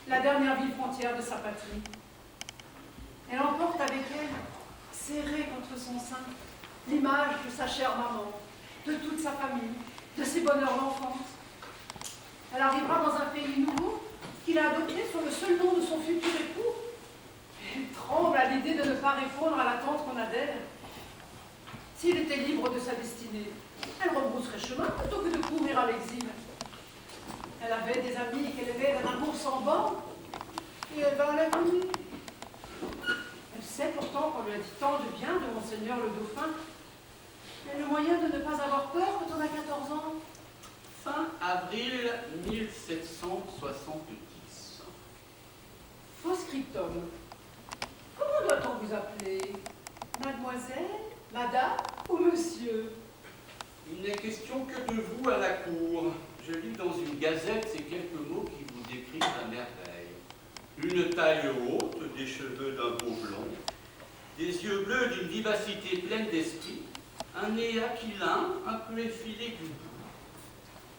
la dernière ville frontière de sa patrie. Elle emporte avec elle, serrée contre son sein, l'image de sa chère maman, de toute sa famille, de ses bonheurs d'enfance. Elle arrivera dans un pays nouveau qu'il a adopté sur le seul nom de son futur époux. Elle tremble à l'idée de ne pas répondre à l'attente qu'on a d'elle. S'il était libre de sa destinée, elle rebrousserait chemin plutôt que de courir à l'exil. Elle avait des amis qu'elle aimait d'un amour sans borne, et elle va à la conduire. Elle sait pourtant qu'on lui a dit tant de bien de Monseigneur le Dauphin. Mais le moyen de ne pas avoir peur quand on a 14 ans. Fin avril 1770. Post-scriptum. Comment doit-on vous appeler? Mademoiselle, madame ou monsieur? Il n'est question que de vous à la cour. Je lis dans une gazette ces quelques mots qui vous décrivent à merveille. Une taille haute, des cheveux d'un beau blond, des yeux bleus d'une vivacité pleine d'esprit, un nez aquilin, un peu effilé du bout,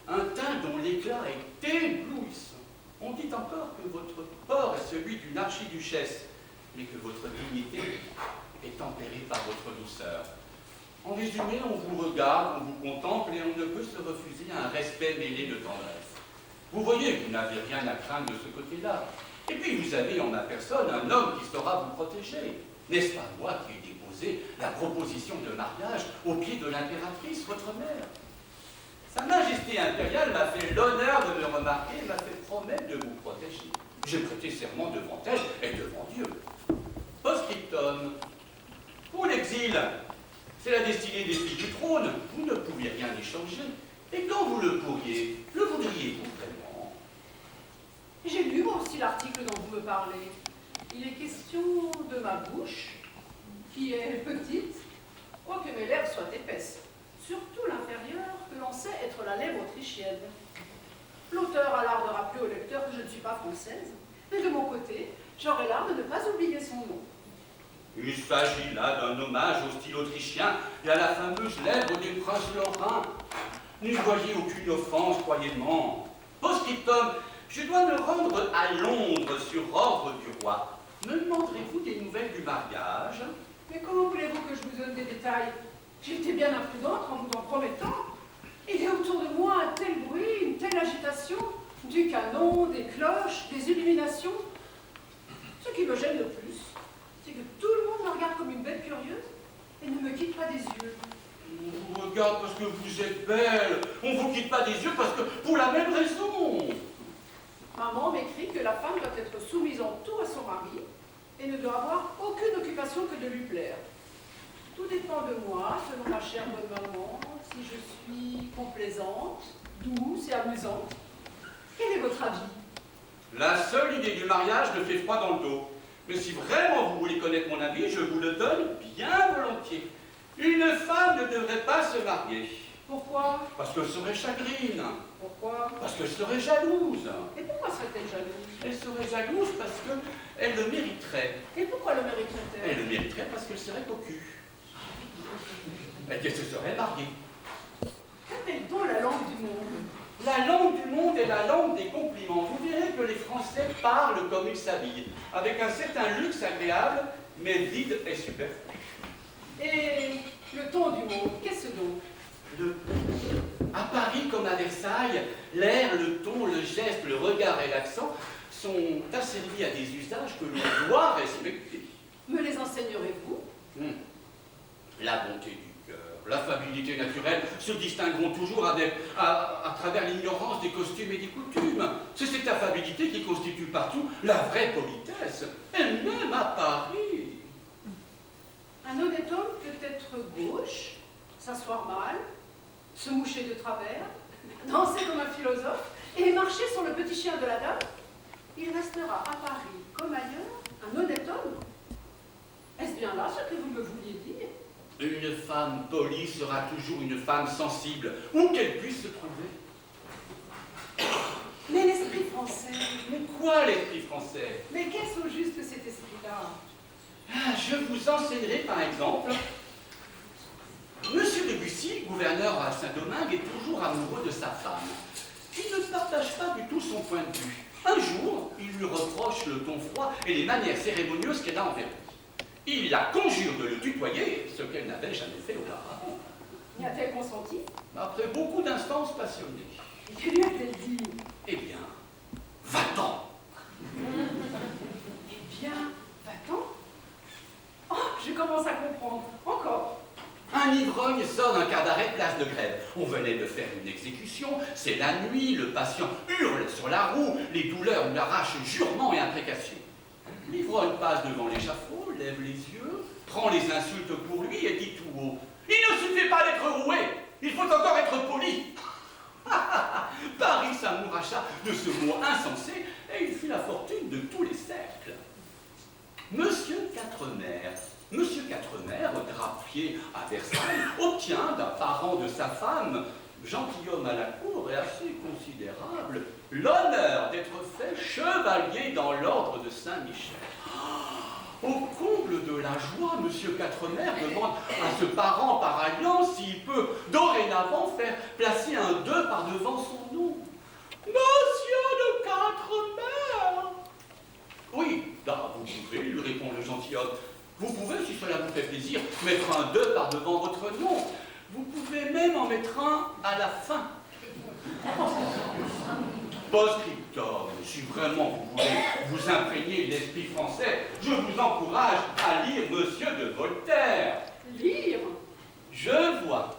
un teint dont l'éclat est éblouissant. On dit encore que votre port est celui d'une archiduchesse, mais que votre dignité est tempérée par votre douceur. En résumé, on vous regarde, on vous contemple et on ne peut se refuser à un respect mêlé de tendresse. Vous voyez, vous n'avez rien à craindre de ce côté-là. Et puis vous avez en ma personne un homme qui saura vous protéger. N'est-ce pas moi qui ai déposé la proposition de mariage au pied de l'impératrice, votre mère? Sa Majesté impériale m'a fait l'honneur de me remarquer et m'a fait promettre de vous protéger. J'ai prêté serment devant elle et devant Dieu. Post-scriptum. Pour l'exil, c'est la destinée des filles du trône. Vous ne pouviez rien y changer. Et quand vous le pourriez, le voudriez-vous vraiment? J'ai lu moi aussi l'article dont vous me parlez. Il est question de ma bouche, qui est petite, quoique mes lèvres soient épaisses. Surtout l'inférieure, que l'on sait être la lèvre autrichienne. L'auteur a l'art de rappeler au lecteur que je ne suis pas française, mais de mon côté, j'aurai l'art de ne pas oublier son nom. Il s'agit là d'un hommage au style autrichien et à la fameuse lèvre des princes lorrains. N'y voyez aucune offense, croyez-moi. Post-scriptum, je dois me rendre à Londres sur ordre du roi. Me demanderez-vous des nouvelles du mariage? Mais comment voulez-vous que je vous donne des détails? J'ai été bien imprudente en vous en promettant. Il y a autour de moi un tel bruit, une telle agitation, du canon, des cloches, des illuminations. Ce qui me gêne le plus, c'est que tout le monde me regarde comme une bête curieuse et ne me quitte pas des yeux. On vous regarde parce que vous êtes belle. On ne vous quitte pas des yeux parce que pour la même raison. Maman m'écrit que la femme doit être soumise en tout à son mari et ne doit avoir aucune occupation que de lui plaire. Tout dépend de moi, selon ma chère bonne maman, si je suis complaisante, douce et amusante. Quel est votre avis? La seule idée du mariage me fait froid dans le dos. Mais si vraiment vous voulez connaître mon avis, je vous le donne bien volontiers. Une femme ne devrait pas se marier. Pourquoi? Parce qu'elle serait chagrine. Pourquoi? Parce qu'elle serait jalouse. Et pourquoi serait-elle jalouse? Elle serait jalouse parce qu'elle le mériterait. Et pourquoi le mériterait-elle? Elle le mériterait parce qu'elle serait cocu. Et qu'elle se serait mariée. Qu'appelle donc la langue du monde? La langue du monde est la langue des compliments. Vous verrez que les Français parlent comme ils s'habillent, avec un certain luxe agréable, mais vide et superflu. Et le ton du monde, qu'est-ce donc? À Paris comme à Versailles, l'air, le ton, le geste, le regard et l'accent sont asservis à des usages que l'on doit respecter. Me les enseignerez-vous? La bonté du cœur, l'affabilité naturelle se distingueront toujours à travers l'ignorance des costumes et des coutumes. C'est cette affabilité qui constitue partout la vraie politesse, et même à Paris. Un honnête homme peut être gauche, s'asseoir mal, se moucher de travers, danser comme un philosophe et marcher sur le petit chien de la dame. Il restera à Paris comme ailleurs un honnête homme. Est-ce bien là ce que vous me vouliez dire? Une femme polie sera toujours une femme sensible, où qu'elle puisse se trouver. Mais l'esprit français... Mais quoi l'esprit français? Mais qu'est-ce au juste cet esprit-là? Je vous enseignerai par exemple. Monsieur de Bussy, gouverneur à Saint-Domingue, est toujours amoureux de sa femme. Il ne partage pas du tout son point de vue. Un jour, il lui reproche le ton froid et les manières cérémonieuses qu'elle a envers lui. Il la conjure de le tutoyer, ce qu'elle n'avait jamais fait auparavant. Y a-t-elle consenti? Après beaucoup d'instances passionnées. Et que lui a-t-elle dit? Eh bien, va-t'en! Eh bien, va-t'en? Oh, je commence à comprendre. Encore. Un ivrogne sort d'un quart d'arrêt place de Grève. On venait de faire une exécution, c'est la nuit, le patient hurle sur la roue, les douleurs lui arrachent jurements et imprécations. L'ivrogne passe devant l'échafaud, lève les yeux, prend les insultes pour lui et dit tout haut: « Il ne suffit pas d'être roué, il faut encore être poli !» Paris s'amouracha de ce mot insensé et il fit la fortune de tous les cercles. Monsieur Quatremer, greffier à Versailles, obtient d'un parent de sa femme, gentilhomme à la cour et assez considérable, l'honneur d'être fait chevalier dans l'ordre de Saint-Michel. Au comble de la joie, monsieur Quatremer demande à ce parent par alliance s'il peut dorénavant faire placer un 2 par devant son nom. Monsieur de Quatremer! Oui, bah, vous pouvez, lui répond le gentilhomme. Vous pouvez, si cela vous fait plaisir, mettre un 2 par devant votre nom. Vous pouvez même en mettre un à la fin. Post-scriptum, si vraiment vous voulez vous imprégner de l'esprit français, je vous encourage à lire Monsieur de Voltaire. Lire? Je vois.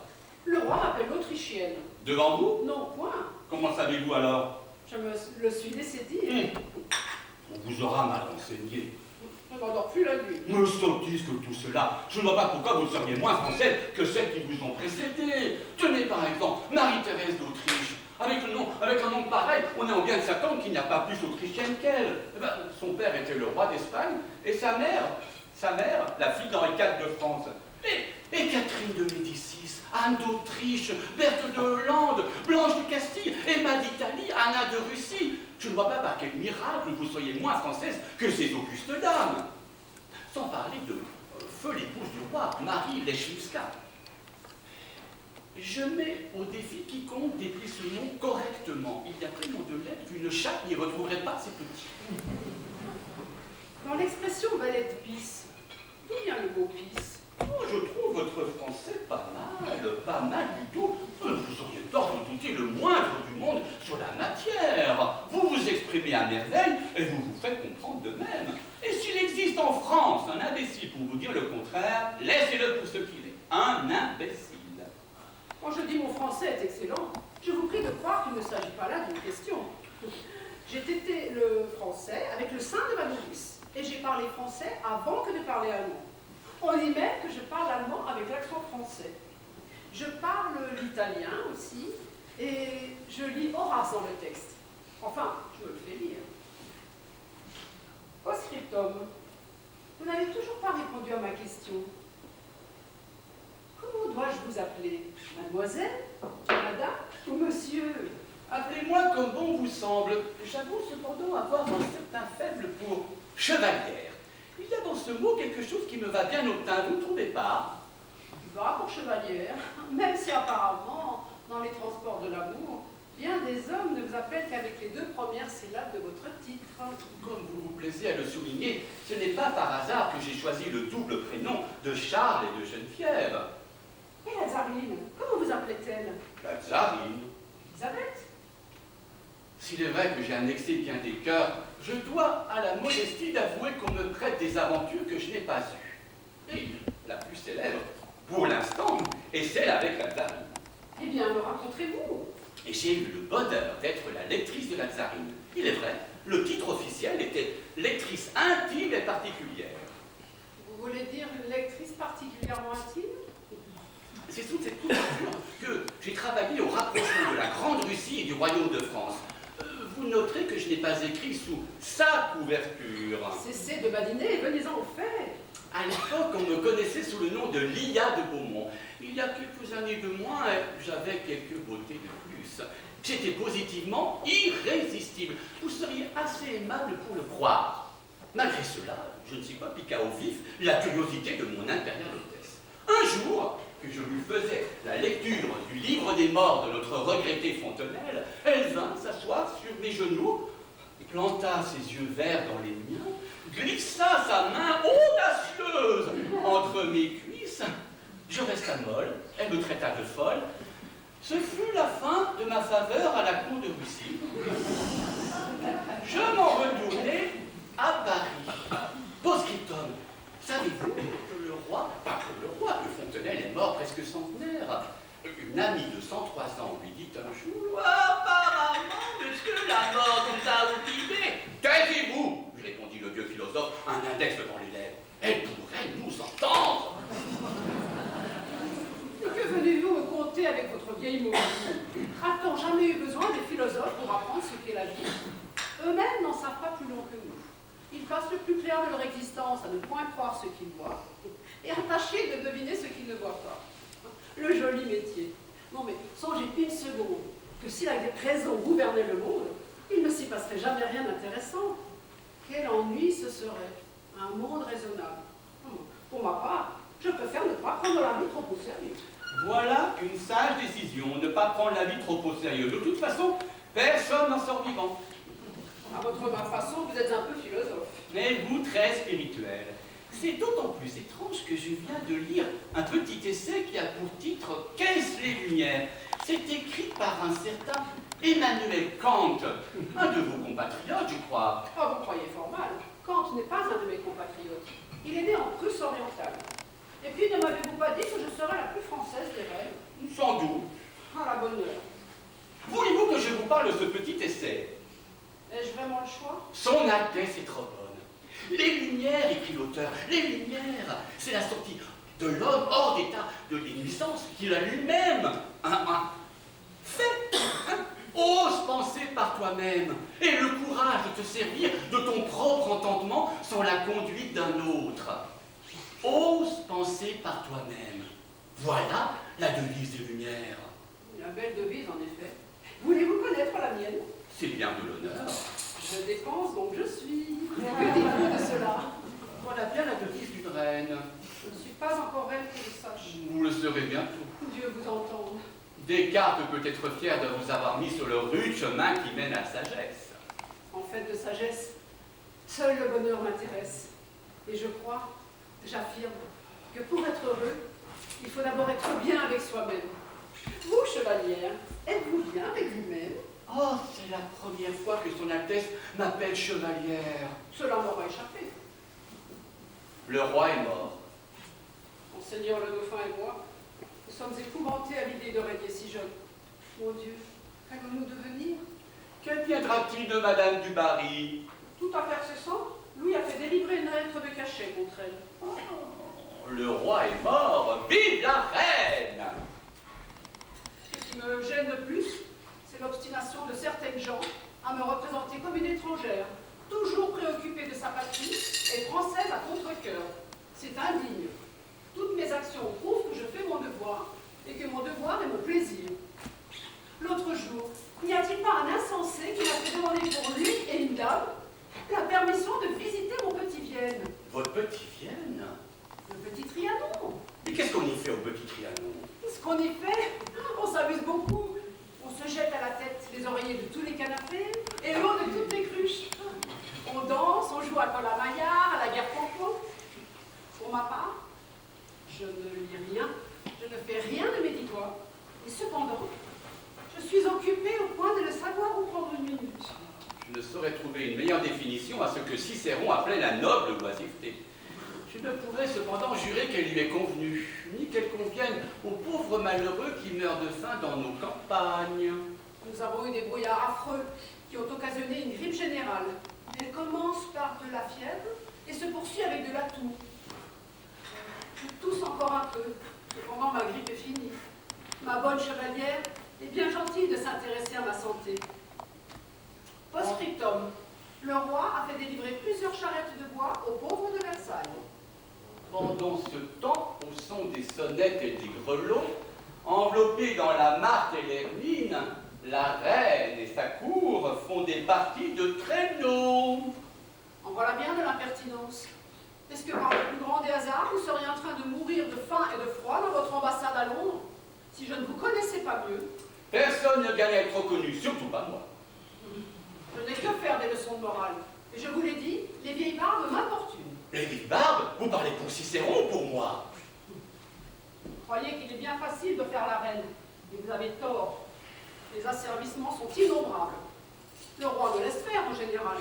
Le roi m'appelle l'Autrichienne. Devant vous? Non, point. Comment savez-vous alors? Je me le suis laissé dire. On vous aura mal enseigné. Je ne m'endors plus la nuit. Me sottise que tout cela. Je ne vois pas pourquoi vous seriez moins française que celles qui vous ont précédées. Tenez par exemple Marie-Thérèse d'Autriche. Avec un nom pareil, on est en bien de s'attendre qu'il n'y a pas plus autrichienne qu'elle. Eh ben, son père était le roi d'Espagne et sa mère, la fille d'Henri IV de France. Et Catherine de Médicis, Anne d'Autriche, Berthe de Hollande, Blanche de Castille, Emma d'Italie, Anna de Russie. Je ne vois pas par quel miracle vous soyez moins française que ces augustes dames. Sans parler de feu l'épouse du roi, Marie Leschinska. Je mets au défi quiconque d'écrire ce nom correctement. Il y a tellement de lettres qu'une chatte n'y retrouverait pas ses petits. Dans l'expression valette pisse, d'où vient le mot pisse? Oh, je trouve votre français pas mal du tout. Vous auriez tort de douter le moindre du monde sur la matière. Vous vous exprimez à merveille et vous vous faites comprendre de même. Et s'il existe en France un imbécile pour vous dire le contraire, laissez-le pour ce qu'il est, un imbécile. Quand je dis mon français est excellent, je vous prie de croire qu'il ne s'agit pas là d'une question. J'ai tété le français avec le sein de ma nourrice, et j'ai parlé français avant que de parler allemand. On dit même que je parle allemand avec l'accent français. Je parle l'italien aussi, et je lis Horace dans le texte. Enfin, je me le fais lire. Post-scriptum, vous n'avez toujours pas répondu à ma question. Comment dois-je vous appeler? Mademoiselle, madame ou monsieur? Appelez-moi comme bon vous semble. J'avoue cependant avoir un certain faible pour chevalière. Il y a dans ce mot quelque chose qui me va bien au teint, vous ne trouvez pas? Va pour chevalière, même si apparemment, dans les transports de l'amour, bien des hommes ne vous appellent qu'avec les 2 premières syllabes de votre titre. Comme vous vous plaisez à le souligner, ce n'est pas par hasard que j'ai choisi le double prénom de Charles et de Geneviève. Et la tsarine, comment vous appelait-elle? La tsarine. Elisabeth? S'il est vrai que j'ai un excès bien des cœurs, je dois à la modestie d'avouer qu'on me prête des aventures que je n'ai pas eues. Et la plus célèbre, pour l'instant, est celle avec la tsarine. Eh bien, me raconterez-vous? Et j'ai eu le bonheur d'être la lectrice de la tsarine. Il est vrai, le titre officiel était lectrice intime et particulière. Vous voulez dire une lectrice particulièrement intime? C'est sous cette couverture que j'ai travaillé au rapprochement de la Grande Russie et du Royaume de France. Vous noterez que je n'ai pas écrit sous sa couverture. Cessez de badiner et venez-en au fait. À l'époque, on me connaissait sous le nom de Lia de Beaumont. Il y a quelques années de moins, j'avais quelques beautés de plus. J'étais positivement irrésistible. Vous seriez assez aimable pour le croire. Malgré cela, je ne sais pas piqua au vif la curiosité de mon intérieure hôtesse. Un jour, que je lui faisais la lecture du livre des morts de notre regretté Fontenelle, elle vint s'asseoir sur mes genoux, planta ses yeux verts dans les miens, glissa sa main audacieuse entre mes cuisses. Je resta molle, elle me traita de folle. Ce fut la fin de ma faveur à la cour de Russie. Je m'en retournai à Paris. Postscriptum, savez-vous que le roi, que Fontenelle est mort presque centenaire. Une amie de 103 ans lui dit un jour: apparemment, monsieur, la mort nous a oubliés. Taisez-vous, répondit le vieux philosophe, un index dans les lèvres. Elle pourrait nous entendre. Et que venez-vous me conter avec votre vieille momie? A-t-on jamais eu besoin des philosophes pour apprendre ce qu'est la vie? Eux-mêmes n'en savent pas plus long que nous. Ils passent le plus clair de leur existence à ne point croire ce qu'ils voient et à tâcher de deviner ce qu'ils ne voient pas. Le joli métier. Non mais songez une seconde que si la raison gouvernait le monde, il ne s'y passerait jamais rien d'intéressant. Quel ennui ce serait, un monde raisonnable. Pour ma part, je préfère ne pas prendre la vie trop au sérieux. Voilà une sage décision, ne pas prendre la vie trop au sérieux. De toute façon, personne n'en sort vivant. À votre façon, vous êtes un peu philosophe. Mais vous, très spirituel. C'est d'autant plus étrange que je viens de lire un petit essai qui a pour titre « Qu'est-ce les Lumières ?» C'est écrit par un certain Emmanuel Kant, un de vos compatriotes, je crois. Oh, vous croyez fort mal. Kant n'est pas un de mes compatriotes. Il est né en Prusse orientale. Et puis, ne m'avez-vous pas dit que je serais la plus française des reines? Sans doute. À la bonne heure. Voulez-vous que je vous parle de ce petit essai? Ai-je vraiment le choix? Son Altesse est trop bonne. Les Lumières, écrit l'auteur, les Lumières, c'est la sortie de l'homme hors d'état de l'innocence qu'il a lui-même fait. Ose penser par toi-même et le courage de te servir de ton propre entendement sans la conduite d'un autre. Ose penser par toi-même. Voilà la devise des Lumières. Une belle devise, en effet. Voulez-vous connaître la mienne? C'est bien de l'honneur. Je dépense, donc je suis. Que dites-vous de cela? Voilà bien la devise d'une reine. Je ne suis pas encore reine que je sache. Vous le serez bientôt. Dieu vous entende. Descartes peut être fier de vous avoir mis sur le rude chemin qui mène à la sagesse. En fait de sagesse, seul le bonheur m'intéresse. Et je crois, j'affirme, que pour être heureux, il faut d'abord être bien avec soi-même. Vous, chevalière, êtes-vous bien avec vous-même? Oh, c'est la première fois que son Altesse m'appelle chevalière. Cela m'aura échappé. Le roi est mort. Monseigneur le dauphin et moi, nous sommes épouvantés à l'idée de régner si jeune. Mon Dieu, qu'allons-nous devenir? Qu'adviendra-t-il de Madame du Barry? Tout affaire cessant, Louis a fait délivrer une lettre de cachet contre elle. Oh, le roi est mort. Vive la reine! Ce qui me gêne le plus, c'est l'obstination de certaines gens à me représenter comme une étrangère, toujours préoccupée de sa patrie et française à contre-cœur. C'est indigne. Toutes mes actions prouvent que je fais mon devoir et que mon devoir est mon plaisir. L'autre jour, n'y a-t-il pas un insensé qui m'a fait demander pour lui et une dame la permission de visiter mon petit Vienne? Votre petit Vienne? Le petit Trianon. Et qu'est-ce qu'on y fait au petit Trianon? Ce qu'on y fait, on s'amuse beaucoup. On se jette à la tête les oreillers de tous les canapés et l'eau de toutes les cruches. On danse, on joue à Colin-Maillard, à la guerre Pompon. Pour ma part, je ne lis rien, je ne fais rien de méditoire. Et cependant, je suis occupée au point de le savoir ou prendre une minute. Je ne saurais trouver une meilleure définition à ce que Cicéron appelait la noble oisiveté. Je ne pourrais cependant jurer qu'elle lui est convenue, ni qu'elle convienne aux pauvres malheureux qui meurent de faim dans nos campagnes. Nous avons eu des brouillards affreux qui ont occasionné une grippe générale. Elle commence par de la fièvre et se poursuit avec de la toux. Je tousse encore un peu, cependant ma grippe est finie. Ma bonne chevalière est bien gentille de s'intéresser à ma santé. Post-scriptum. Le roi a fait délivrer plusieurs charrettes de bois aux pauvres de Versailles. Pendant ce temps, au son des sonnettes et des grelots, enveloppés dans la marque et l'hermine, la reine et sa cour font des parties de traîneau. En voilà bien de l'impertinence. Est-ce que par le plus grand des hasards, vous seriez en train de mourir de faim et de froid dans votre ambassade à Londres, si je ne vous connaissais pas mieux? Personne ne gagne à être reconnu, surtout pas moi. Je n'ai que faire des leçons de morale. Et je vous l'ai dit, les vieilles barbes m'importunent. Les vieilles barbes? Vous parlez pour Cicéron ou pour moi? Vous croyez qu'il est bien facile de faire la reine, et vous avez tort. Les asservissements sont innombrables. Le roi me laisse faire en général,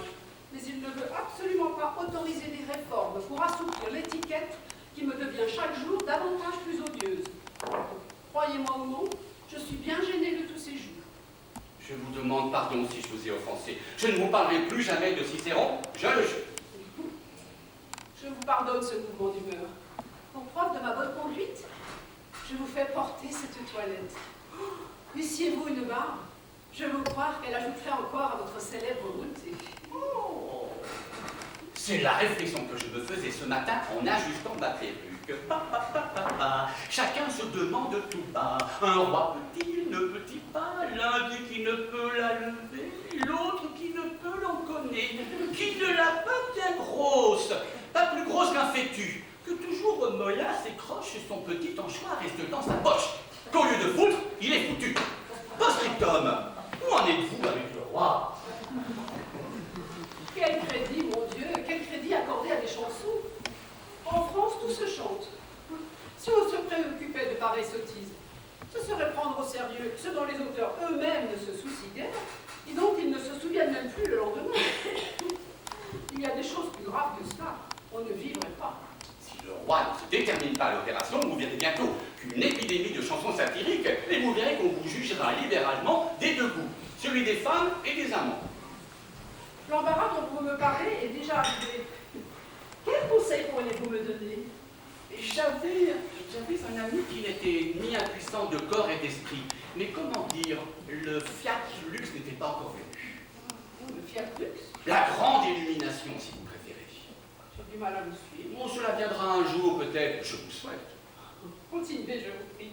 mais il ne veut absolument pas autoriser des réformes pour assouplir l'étiquette qui me devient chaque jour davantage plus odieuse. Croyez-moi ou non, je suis bien gênée de tous ces jours. Je vous demande pardon si je vous ai offensé. Je ne vous parlerai plus jamais de Cicéron, je le jure. Je vous pardonne ce mouvement d'humeur. Pour preuve de ma bonne conduite, je vous fais porter cette toilette. Eussiez-vous une barbe, je veux croire qu'elle ajouterait encore à votre célèbre beauté. Oh. C'est la réflexion que je me faisais ce matin en ajustant ma perruque. Chacun se demande tout bas. Un roi peut-il, ne peut-il pas? L'un dit qu'il ne peut la lever, l'autre qui ne peut l'enconner, qui ne l'a pas bien grosse, pas plus grosse qu'un fétu, que toujours mollasse et croche et son petit anchois reste dans sa poche, qu'au lieu de foutre, il est foutu. Post-scriptum, où en êtes-vous avec le roi? Quel crédit, mon Dieu, quel crédit accordé à des chansons. En France, tout se chante. Si on se préoccupait de pareilles sottises, ce serait prendre au sérieux ce dont les auteurs eux-mêmes ne se soucient guère, et dont ils ne se souviennent même plus le lendemain. Il y a des choses plus graves que cela. On ne vivrait pas. Si le roi ne se détermine pas à l'opération, vous verrez bientôt qu'une épidémie de chansons satiriques, et vous verrez qu'on vous jugera libéralement des deux bouts, celui des femmes et des amants. L'embarras dont vous me parlez est déjà arrivé. Quel conseil pourriez-vous me donner? J'avais un ami qui n'était ni impuissant de corps et d'esprit, mais comment dire, le fiat lux n'était pas encore venu. Le fiat lux? La grande illumination, si vous préférez. J'ai du mal à vous suivre. Bon, cela viendra un jour peut-être, je vous souhaite. Continuez, je vous prie.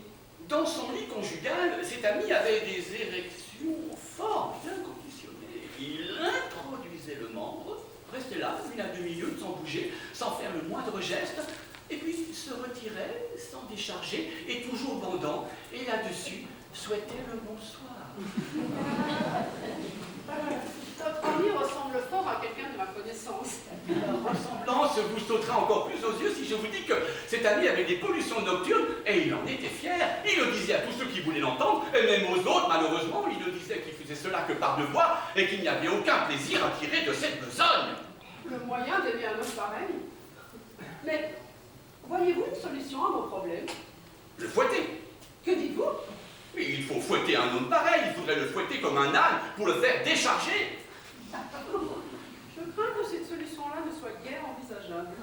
Dans son lit conjugal, cet ami avait des érections fort bien conditionnées. Il introduisait le membre, restait là, une à demi-minute, sans bouger, sans faire le moindre geste, et puis se retirait sans décharger, et toujours bandant, et là-dessus souhaitait le bonsoir. Votre ami ressemble fort à quelqu'un de ma connaissance. La ressemblance vous sautera encore plus aux yeux si je vous dis que cet ami avait des pollutions nocturnes et il en était fier. Il le disait à tous ceux qui voulaient l'entendre, et même aux autres, malheureusement, il ne disait qu'il faisait cela que par devoir et qu'il n'y avait aucun plaisir à tirer de cette besogne. Le moyen d'aimer un homme pareil. Mais voyez-vous une solution à mon problème? Le fouetter. Que dites-vous? Oui, il faut fouetter un homme pareil, il faudrait le fouetter comme un âne pour le faire décharger. Je crains que cette solution-là ne soit guère envisageable.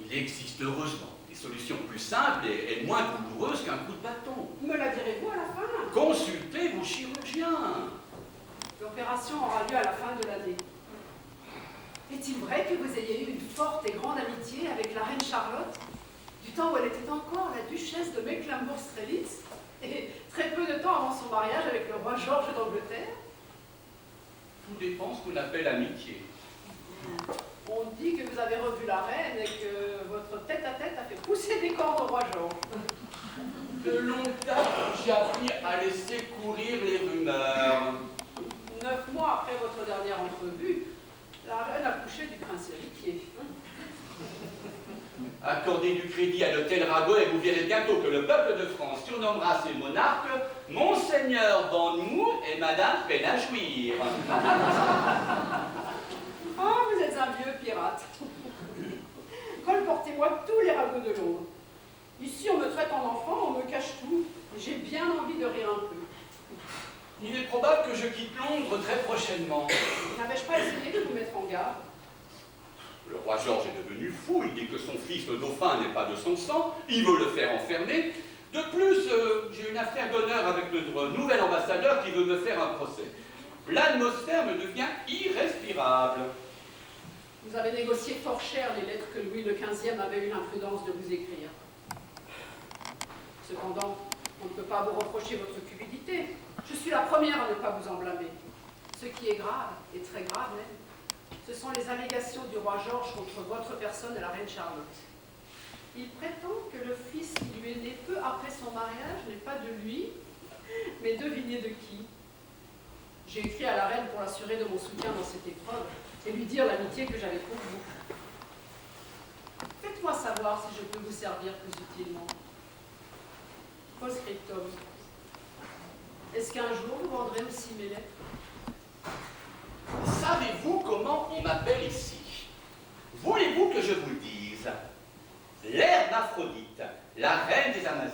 Il existe heureusement des solutions plus simples et moins douloureuses qu'un coup de bâton. Me la direz-vous à la fin? Consultez vos chirurgiens. L'opération aura lieu à la fin de l'année. Est-il vrai que vous ayez eu une forte et grande amitié avec la reine Charlotte, du temps où elle était encore la duchesse de Mecklembourg-Strelitz, et très peu de temps avant son mariage avec le roi Georges d'Angleterre? Tout dépend ce qu'on appelle amitié. On dit que vous avez revu la reine et que votre tête-à-tête a fait pousser des cordes au roi Georges. De longue date, j'ai appris à laisser courir les rumeurs. 9 mois après votre dernière entrevue, la reine a couché du prince héritier. Accordez du crédit à l'hôtel Rago et vous verrez bientôt que le peuple de France surnommera ses monarques Monseigneur Bannou et Madame Peine à jouir. Ah, vous êtes un vieux pirate. Colportez-moi tous les ragots de Londres. Ici, on me traite en enfant, on me cache tout. Et j'ai bien envie de rire un peu. Il est probable que je quitte Londres très prochainement. N'avais-je pas essayé de vous mettre en garde? Le roi Georges est devenu fou, il dit que son fils le dauphin n'est pas de son sang, il veut le faire enfermer. De plus, j'ai une affaire d'honneur avec notre nouvel ambassadeur qui veut me faire un procès. L'atmosphère me devient irrespirable. Vous avez négocié fort cher les lettres que Louis XV avait eu l'imprudence de vous écrire. Cependant, on ne peut pas vous reprocher votre cupidité. Je suis la première à ne pas vous en blâmer. Ce qui est grave, et très grave même, ce sont les allégations du roi Georges contre votre personne et la reine Charlotte. Il prétend que le fils qui lui est né peu après son mariage n'est pas de lui, mais devinez de qui? J'ai écrit à la reine pour l'assurer de mon soutien dans cette épreuve et lui dire l'amitié que j'avais pour vous. Faites-moi savoir si je peux vous servir plus utilement. Post-scriptum. Est-ce qu'un jour vous rendrez aussi mes lettres? Savez-vous comment on m'appelle ici? Voulez-vous que je vous le dise? L'Hermaphrodite, la reine des Amazones.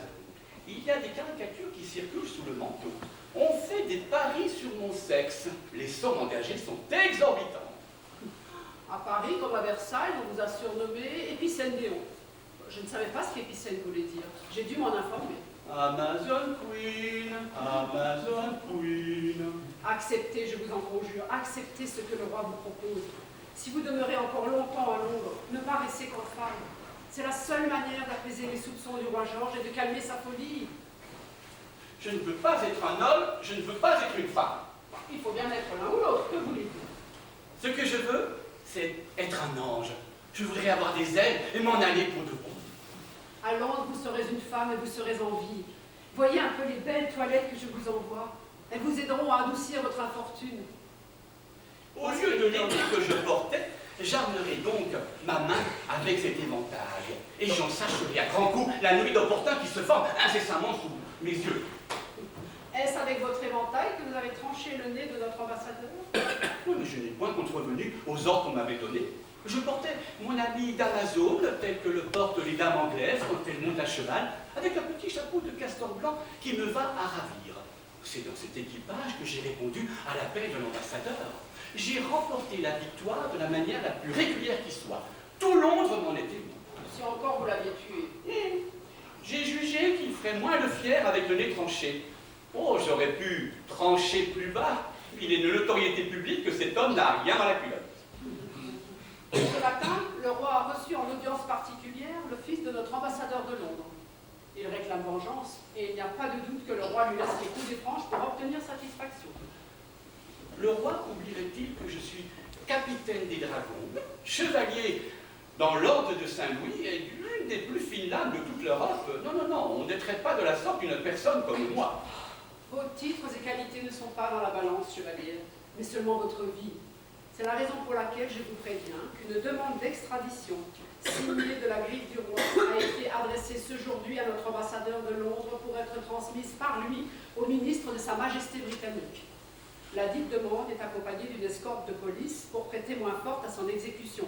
Il y a des caricatures qui circulent sous le manteau. On fait des paris sur mon sexe. Les sommes engagées sont exorbitantes. À Paris, comme à Versailles, on vous a surnommé Épicène Déon. Je ne savais pas ce qu'Épicène voulait dire. J'ai dû m'en informer. Amazon Queen, Amazon Queen. Acceptez, je vous en conjure, acceptez ce que le roi vous propose. Si vous demeurez encore longtemps à Londres, ne paraissez qu'en femme. C'est la seule manière d'apaiser les soupçons du roi George et de calmer sa folie. Je ne veux pas être un homme, je ne veux pas être une femme. Il faut bien être l'un ou l'autre, que voulez-vous? Ce que je veux, c'est être un ange. Je voudrais avoir des ailes et m'en aller pour de bon. À Londres, vous serez une femme et vous serez en vie. Voyez un peu les belles toilettes que je vous envoie. Elles vous aideront à adoucir votre infortune. Au lieu de l'épée que je portais, j'armerai donc ma main avec cet éventail. Et j'en sacherai à grands coups la nuit d'opportun qui se forme incessamment sous mes yeux. Est-ce avec votre éventail que vous avez tranché le nez de notre ambassadeur? Oui, mais je n'ai point contrevenu aux ordres qu'on m'avait donnés. Je portais mon habit d'Amazone, tel que le portent les dames anglaises quand elles montent à cheval, avec un petit chapeau de castor blanc qui me va à ravir. C'est dans cet équipage que j'ai répondu à l'appel de l'ambassadeur. J'ai remporté la victoire de la manière la plus régulière qui soit. Tout Londres m'en est témoin. Si encore vous l'aviez tué. J'ai jugé qu'il ferait moins le fier avec le nez tranché. Oh, j'aurais pu trancher plus bas. Il est de notoriété publique que cet homme n'a rien dans la culotte. Ce matin, le roi a reçu en audience particulière le fils de notre ambassadeur de Londres. Il réclame vengeance, et il n'y a pas de doute que le roi lui laisse les coups des franches pour obtenir satisfaction. Le roi oublierait-il que je suis capitaine des dragons, chevalier dans l'ordre de Saint-Louis et l'une des plus fines lames de toute l'Europe? Non, non, non, on ne traite pas de la sorte une personne comme moi. Vos titres et qualités ne sont pas dans la balance, chevalier, mais seulement votre vie. C'est la raison pour laquelle je vous préviens qu'une demande d'extradition signée de la griffe du roi a été adressée ce aujourd'hui à notre ambassadeur de Londres pour être transmise par lui au ministre de Sa Majesté britannique. La dite demande est accompagnée d'une escorte de police pour prêter main forte à son exécution.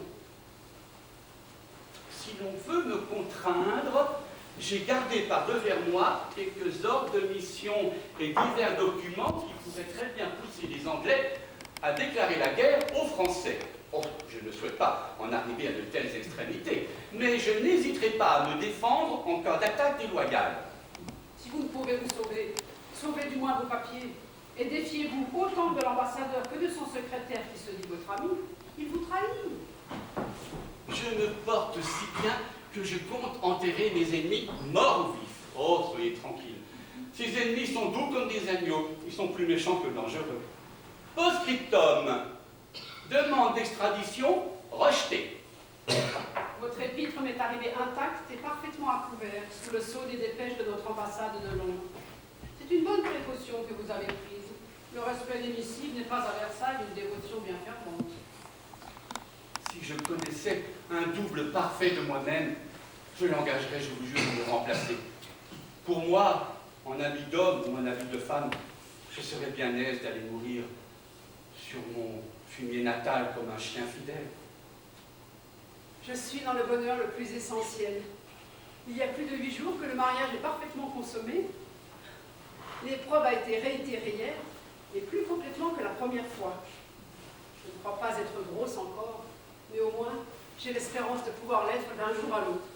Si l'on veut me contraindre, j'ai gardé par devers moi quelques ordres de mission et divers documents qui pourraient très bien pousser les Anglais à déclarer la guerre aux Français. Oh, je ne souhaite pas en arriver à de telles extrémités, mais je n'hésiterai pas à me défendre en cas d'attaque déloyale. Si vous ne pouvez vous sauver, sauvez du moins vos papiers et défiez-vous autant de l'ambassadeur que de son secrétaire qui se dit votre ami. Il vous trahit. Je me porte si bien que je compte enterrer mes ennemis morts ou vifs. Oh, soyez tranquilles. Ces ennemis sont doux comme des agneaux. Ils sont plus méchants que dangereux. Post-scriptum. Demande d'extradition rejetée. Votre épître m'est arrivée intacte et parfaitement à couvert sous le sceau des dépêches de notre ambassade de Londres. C'est une bonne précaution que vous avez prise. Le respect des missives n'est pas à Versailles une dévotion bien fervente. Si je connaissais un double parfait de moi-même, je l'engagerais, je vous jure, de me remplacer. Pour moi, en habit d'homme ou en habit de femme, je serais bien aise d'aller mourir sur mon fumier natal comme un chien fidèle. Je suis dans le bonheur le plus essentiel. Il y a plus de 8 jours que le mariage est parfaitement consommé. L'épreuve a été réitérée hier, et plus complètement que la première fois. Je ne crois pas être grosse encore, mais au moins, j'ai l'espérance de pouvoir l'être d'un jour à l'autre.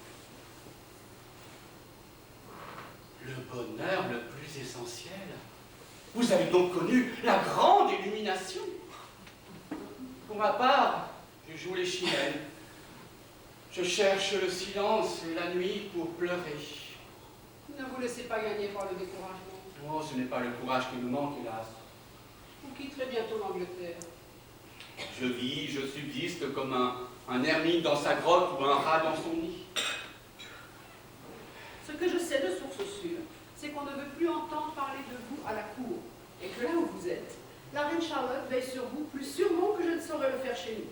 Le bonheur le plus essentiel. Vous avez donc connu la grande illumination. Pour ma part, je joue les chimènes. Je cherche le silence et la nuit pour pleurer. Ne vous laissez pas gagner par le découragement. Oh, ce n'est pas le courage qui me manque, hélas. Vous quitterez bientôt l'Angleterre. Je vis, je subsiste comme un ermine dans sa grotte ou un rat dans son nid. Ce que je sais de source sûre, c'est qu'on ne veut plus entendre parler de vous à la cour, et que là où vous êtes, La reine Charlotte veille sur vous plus sûrement que je ne saurais le faire chez nous.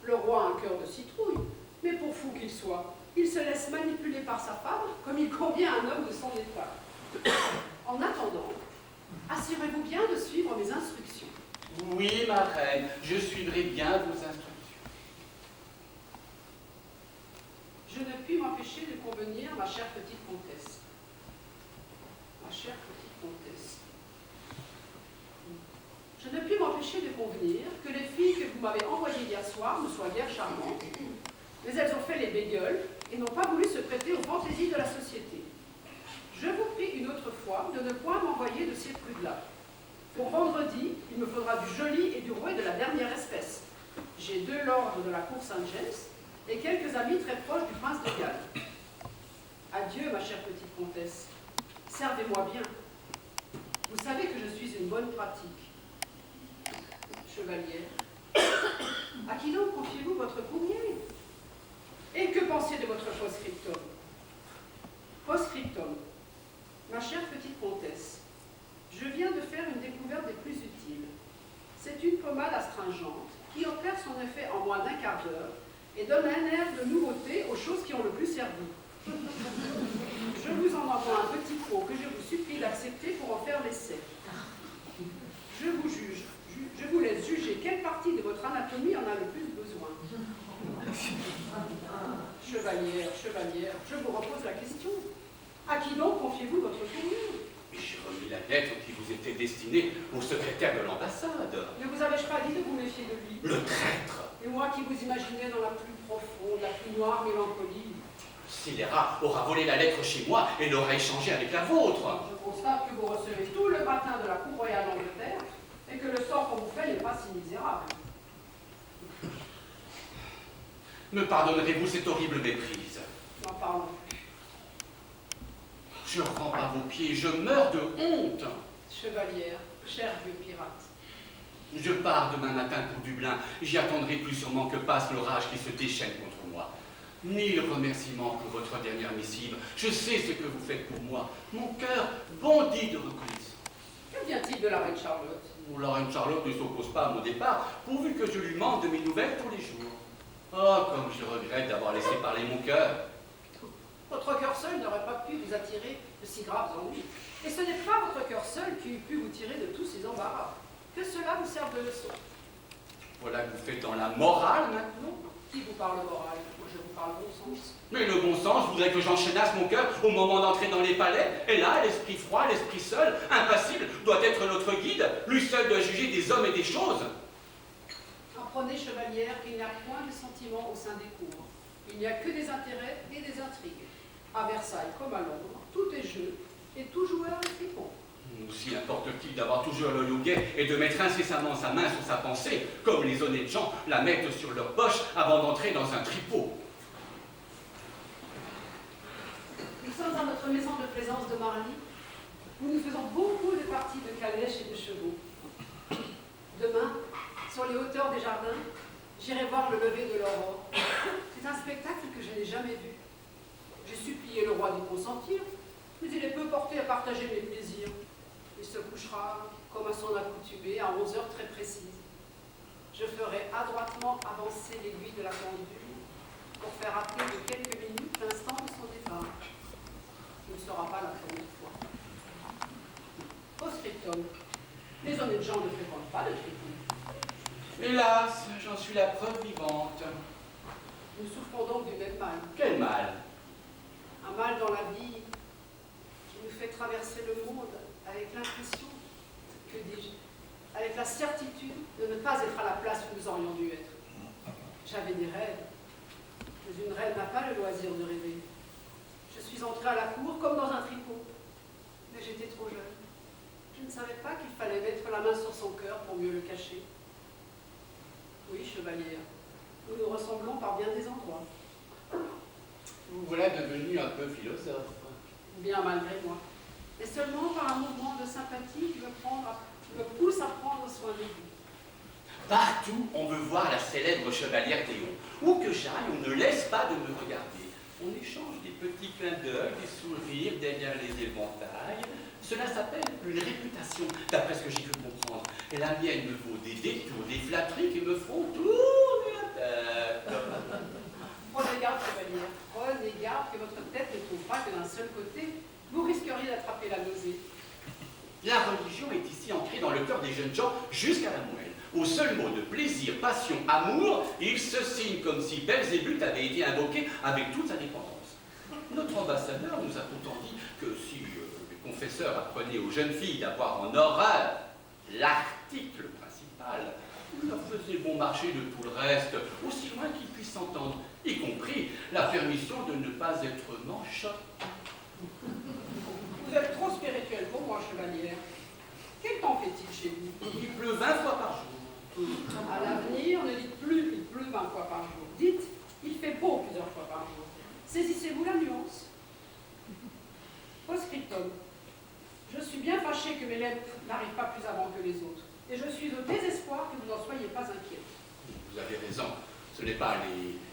Le roi a un cœur de citrouille, mais pour fou qu'il soit, il se laisse manipuler par sa femme comme il convient à un homme de son état. En attendant, assurez-vous bien de suivre mes instructions. Oui, ma reine, je suivrai bien vos instructions. Je ne puis m'empêcher de convenir, ma chère petite comtesse. Ma chère petite comtesse. Je ne puis m'empêcher de convenir que les filles que vous m'avez envoyées hier soir ne soient guère charmantes, mais elles ont fait les bégueules et n'ont pas voulu se prêter aux fantaisies de la société. Je vous prie une autre fois de ne point m'envoyer de ces prudes-là. Pour vendredi, il me faudra du joli et du rouet de la dernière espèce. J'ai 2 lords de la cour Saint-James et quelques amis très proches du prince de Galles. Adieu, ma chère petite comtesse. Servez-moi bien. Vous savez que je suis une bonne pratique. Chevalière, à qui donc confiez-vous votre courrier? Et que pensiez de votre post-scriptum? Post-scriptum. Ma chère petite comtesse, je viens de faire une découverte des plus utiles. C'est une pommade astringente qui opère son effet en moins d'1 quart d'heure et donne un air de nouveauté aux choses qui ont le plus servi. Je vous en envoie un petit pot que je vous supplie d'accepter pour en faire l'essai. Je vous laisse juger quelle partie de votre anatomie en a le plus besoin. Chevalière, je vous repose la question. À qui donc confiez-vous votre courrier? J'ai remis la lettre qui vous était destinée au secrétaire de l'ambassade. Ne vous avais-je pas dit de vous méfier de lui? Le traître! Et moi qui vous imaginais dans la plus profonde, la plus noire mélancolie. Scélérat aura volé la lettre chez moi et l'aura échangée avec la vôtre. Je constate que vous recevez tout le matin de la cour royale d'Angleterre et que le sort qu'on vous fait n'est pas si misérable. Me pardonnerez-vous cette horrible méprise? N'en parlons plus. Je rends à vos pieds, je meurs de honte. Chevalière, cher vieux pirate. Je pars demain matin pour Dublin. J'y attendrai plus sûrement que passe l'orage qui se déchaîne contre moi. Mille remerciements pour votre dernière missive. Je sais ce que vous faites pour moi. Mon cœur bondit de reconnaissance. Que vient-il de la reine Charlotte? La reine Charlotte ne s'oppose pas à mon départ, pourvu que je lui demande de mes nouvelles tous les jours. Oh, comme je regrette d'avoir laissé parler mon cœur. Votre cœur seul n'aurait pas pu vous attirer de si graves ennuis. Et ce n'est pas votre cœur seul qui eût pu vous tirer de tous ces embarras. Que cela vous serve de leçon. Voilà que vous faites dans la morale maintenant. Qui vous parle moral? Moi je vous parle bon sens. Mais le bon sens voudrait que j'enchaînasse mon cœur au moment d'entrer dans les palais. Et là, l'esprit froid, l'esprit seul, impassible, doit être notre guide. Lui seul doit juger des hommes et des choses. Apprenez, chevalière, qu'il n'y a point de sentiments au sein des cours. Il n'y a que des intérêts et des intrigues. À Versailles comme à Londres, tout est jeu et tout joueur est fripon. Aussi importe-t-il d'avoir toujours l'œil au guet et de mettre incessamment sa main sur sa pensée, comme les honnêtes gens la mettent sur leur poche avant d'entrer dans un tripot. Nous sommes dans notre maison de plaisance de Marly, où nous faisons beaucoup de parties de calèches et de chevaux. Demain, sur les hauteurs des jardins, j'irai voir le lever de l'aurore. C'est un spectacle que je n'ai jamais vu. J'ai supplié le roi d'y consentir, mais il est peu porté à partager mes plaisirs. Il se couchera, comme à son accoutumée, à 11 heures très précises. Je ferai adroitement avancer l'aiguille de la pendule pour faire appeler de quelques minutes l'instant de son départ. Ce ne sera pas la première fois. Post-scriptum. Les honnêtes gens ne fréquentent pas le tribunal. Hélas, j'en suis la preuve vivante. Nous souffrons donc du même mal. Quel mal? Un mal dans la vie qui nous fait traverser le monde avec l'impression, que dis-je, avec la certitude de ne pas être à la place où nous aurions dû être. J'avais des rêves, mais une reine n'a pas le loisir de rêver. Je suis entrée à la cour comme dans un tricot, mais j'étais trop jeune. Je ne savais pas qu'il fallait mettre la main sur son cœur pour mieux le cacher. Oui, chevalière, nous nous ressemblons par bien des endroits. Vous voilà devenu un peu philosophe. Bien malgré moi. Et seulement par un mouvement de sympathie qui me pousse à prendre soin de vous. Partout, on veut voir la célèbre chevalière Théon. Où que j'aille, on ne laisse pas de me regarder. On échange des petits clins d'œil, des sourires derrière les éventails. Cela s'appelle une réputation, d'après ce que j'ai cru comprendre. Et la mienne me vaut des détours, des flatteries qui me feront tourner la tête. Prenez garde, chevalier. Prenez garde que votre tête ne tombe pas que d'un seul côté. Vous risqueriez d'attraper la nausée. La religion est ici ancrée dans le cœur des jeunes gens jusqu'à la moelle. Au seul mot de plaisir, passion, amour, ils se signent comme si Belzébuth avait été invoqué avec toute sa dépendance. Notre ambassadeur nous a pourtant dit que si les confesseurs apprenaient aux jeunes filles d'avoir en horreur l'article principal, ils leur faisaient bon marché de tout le reste, aussi loin qu'ils puissent s'entendre, y compris la permission de ne pas être manchot. Vous êtes trop spirituel pour moi, chevalière. Quel temps fait-il chez vous? Il pleut 20 fois par jour. À l'avenir, ne dites plus il pleut 20 fois par jour. Dites, il fait beau plusieurs fois par jour. Saisissez-vous la nuance? Post-scriptum. Je suis bien fâchée que mes lettres n'arrivent pas plus avant que les autres. Et je suis au désespoir que vous n'en soyez pas inquiète. Vous avez raison. Ce n'est pas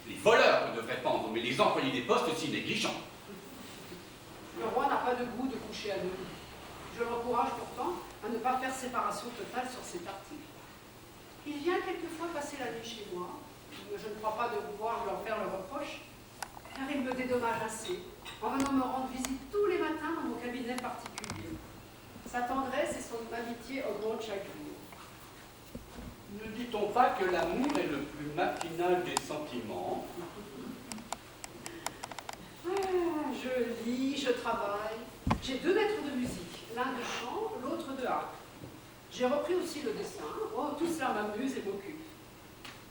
les voleurs qu'on devrait pendre, mais les employés des postes si négligents. Le roi n'a pas de goût de coucher à deux. Je l'encourage pourtant à ne pas faire séparation totale sur cet article. Il vient quelquefois passer la nuit chez moi. Je ne crois pas devoir leur faire le reproche, car il me dédommage assez en venant me rendre visite tous les matins dans mon cabinet particulier. Sa tendresse et son amitié augmentent chaque jour. Ne dit-on pas que l'amour est le plus matinal des sentiments? Je lis, je travaille. J'ai 2 maîtres de musique, l'un de chant, l'autre de harpe. J'ai repris aussi le dessin. Oh, tout cela m'amuse et m'occupe.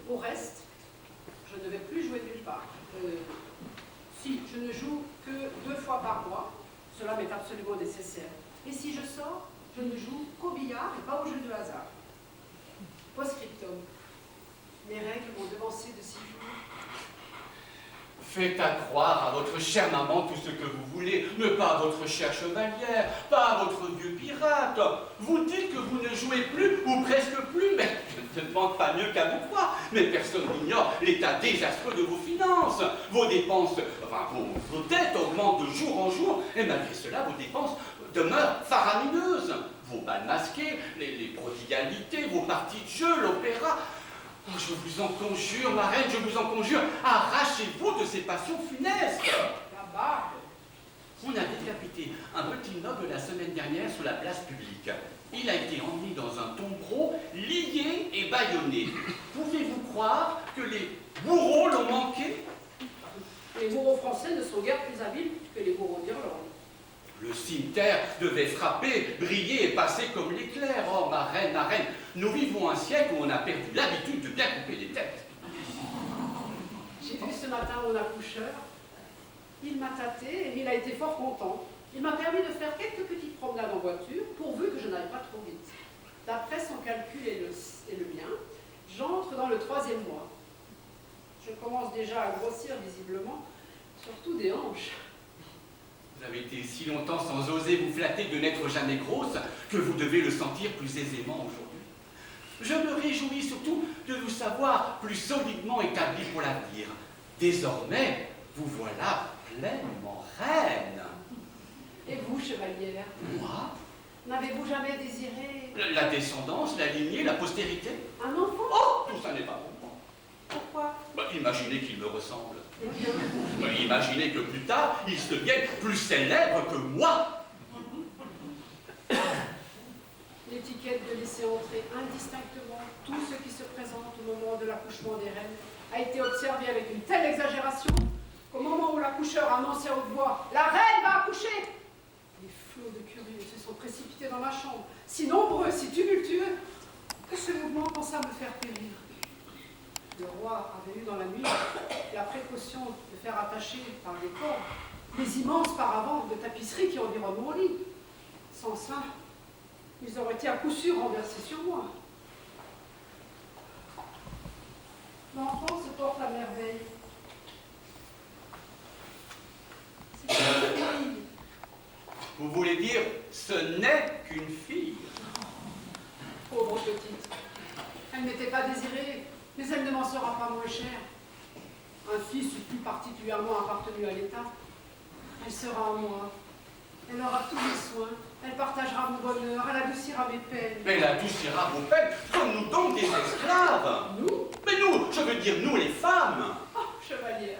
Au reste, je ne vais plus jouer nulle part. Si, je ne joue que 2 fois par mois. Cela m'est absolument nécessaire. Et si je sors, je ne joue qu'au billard et pas au jeu de hasard. Post-scriptum. Mes règles m'ont devancé de 6 jours. Faites accroire à votre chère maman tout ce que vous voulez, mais pas à votre chère chevalière, pas à votre vieux pirate. Vous dites que vous ne jouez plus, ou presque plus, mais je ne demande pas mieux qu'à vous croire. Mais personne n'ignore l'état désastreux de vos finances. Vos dépenses, enfin vos dettes augmentent de jour en jour, et malgré cela, vos dépenses demeurent faramineuses. Vos bals masqués, les prodigalités, vos parties de jeu, l'opéra. Oh, je vous en conjure, ma reine, je vous en conjure, arrachez-vous de ces passions funestes. La barbe. On a décapité un petit noble la semaine dernière sur la place publique. Il a été emmené dans un tombereau, lié et bâillonné. Pouvez-vous croire que les bourreaux l'ont manqué? Les bourreaux français ne sont guère plus habiles que les bourreaux d'Irlande. Le cimetière devait frapper, briller et passer comme l'éclair. Oh, ma reine, nous vivons un siècle où on a perdu l'habitude de bien couper les têtes. J'ai vu ce matin mon accoucheur. Il m'a tâté et il a été fort content. Il m'a permis de faire quelques petites promenades en voiture, pourvu que je n'aille pas trop vite. D'après son calcul et le mien, j'entre dans le 3e mois. Je commence déjà à grossir visiblement, surtout des hanches. Vous avez été si longtemps sans oser vous flatter de n'être jamais grosse que vous devez le sentir plus aisément aujourd'hui. Je me réjouis surtout de vous savoir plus solidement établi pour l'avenir. Désormais, vous voilà pleinement reine. Et vous, chevalière? Moi? N'avez-vous jamais désiré La descendance, la lignée, la postérité? un enfant? Oh, tout ça n'est pas pour moi. Pourquoi? Imaginez qu'il me ressemble. Imaginez que plus tard, il se devienne plus célèbre que moi. L'étiquette de laisser entrer indistinctement tout ce qui se présente au moment de l'accouchement des reines a été observée avec une telle exagération qu'au moment où l'accoucheur annonçait à haute voix « La reine va accoucher !» les flots de curieux se sont précipités dans ma chambre, si nombreux, si tumultueux, que ce mouvement pensa me faire périr. Le roi avait eu dans la nuit la précaution de faire attacher par des cordes les immenses paravents de tapisserie qui environnent mon lit. Sans ça, ils auraient été à coup sûr renversés sur moi. L'enfant se porte à merveille. C'est une fille. Vous voulez dire, ce n'est qu'une fille. Pauvre petite. Elle n'était pas désirée, mais elle ne m'en sera pas moins chère. Un fils plus particulièrement appartenu à l'État. Elle sera à moi. Elle aura tous mes soins, elle partagera mon bonheur, elle adoucira mes peines. Elle adoucira vos peines. Sommes-nous donc des esclaves? Nous? Mais nous, je veux dire nous les femmes. Oh, chevalière,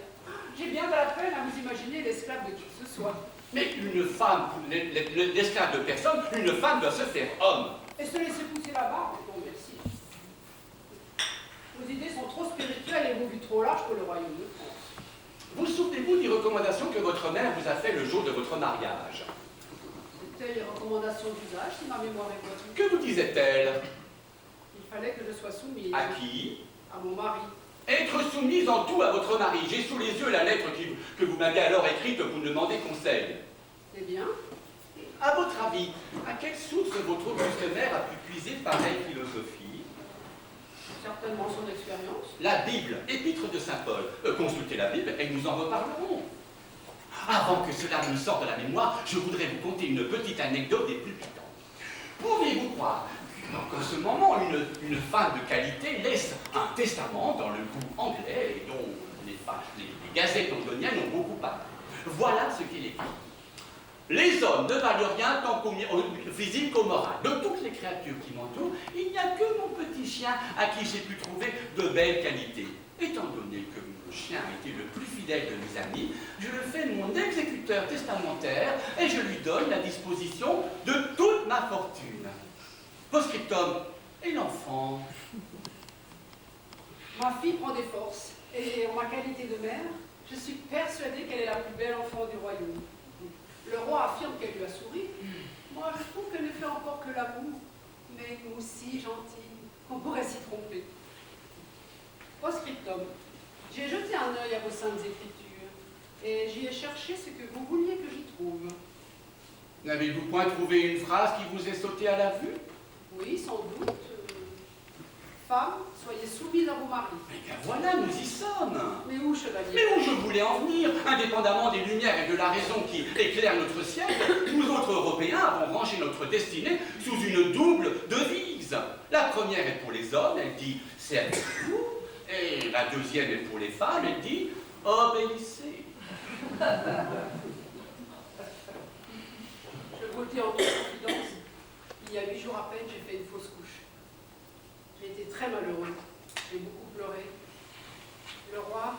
j'ai bien de la peine à vous imaginer l'esclave de qui que ce soit. Mais une femme, l'esclave de personne, une femme doit se faire homme. Et se laisser pousser la barbe, non merci. Vos idées sont trop spirituelles et vos vues trop larges pour le royaume de France. Vous souvenez-vous des recommandations que votre mère vous a fait le jour de votre mariage? C'était les recommandations d'usage, si ma mémoire est bonne. Que vous disait-elle? Il fallait que je sois soumise. À qui? À mon mari. Être soumise en tout à votre mari. J'ai sous les yeux la lettre que vous m'avez alors écrite pour me demander conseil. Eh bien? À votre avis, à quelle source votre auguste mère a pu puiser pareille philosophie? Certainement son expérience. La Bible, épître de saint Paul. Consultez la Bible et nous en reparlerons. Avant que cela me sorte de la mémoire, je voudrais vous conter une petite anecdote des plus piquantes. Pouvez-vous croire qu'en ce moment, une femme de qualité laisse un testament dans le goût anglais et dont les gazettes londoniennes ont beaucoup parlé? Voilà ce qu'il écrit. Les hommes ne valent rien tant qu'au physique qu'au moral. De toutes les créatures qui m'entourent, il n'y a que mon petit chien à qui j'ai pu trouver de belles qualités. Étant donné que le chien a été le plus fidèle de mes amis, je le fais mon exécuteur testamentaire et je lui donne la disposition de toute ma fortune. Post-scriptum, et l'enfant? Ma fille prend des forces, et en ma qualité de mère, je suis persuadée qu'elle est la plus belle enfant du royaume. Le roi affirme qu'elle lui a souri. Moi, je trouve qu'elle ne fait encore que l'amour, mais aussi gentille, qu'on pourrait s'y tromper. Post-scriptum, j'ai jeté un œil à vos saintes écritures, et j'y ai cherché ce que vous vouliez que j'y trouve. N'avez-vous point trouvé une phrase qui vous est sautée à la vue? Oui, sans doute. Femmes, soyez soumises à vos maris. Eh bien voilà, nous y sommes. Mais où, chevalier? Mais où je voulais en venir, indépendamment des lumières et de la raison qui éclairent notre ciel, nous autres Européens avons rangé notre destinée sous une double devise. La première est pour les hommes, elle dit « servez-vous », et la deuxième est pour les femmes, elle dit « obéissez ». Je vous le dis en toute confidence, il y a 8 jours à peine, j'ai fait une fausse couche. J'ai été très malheureux, j'ai beaucoup pleuré. Le roi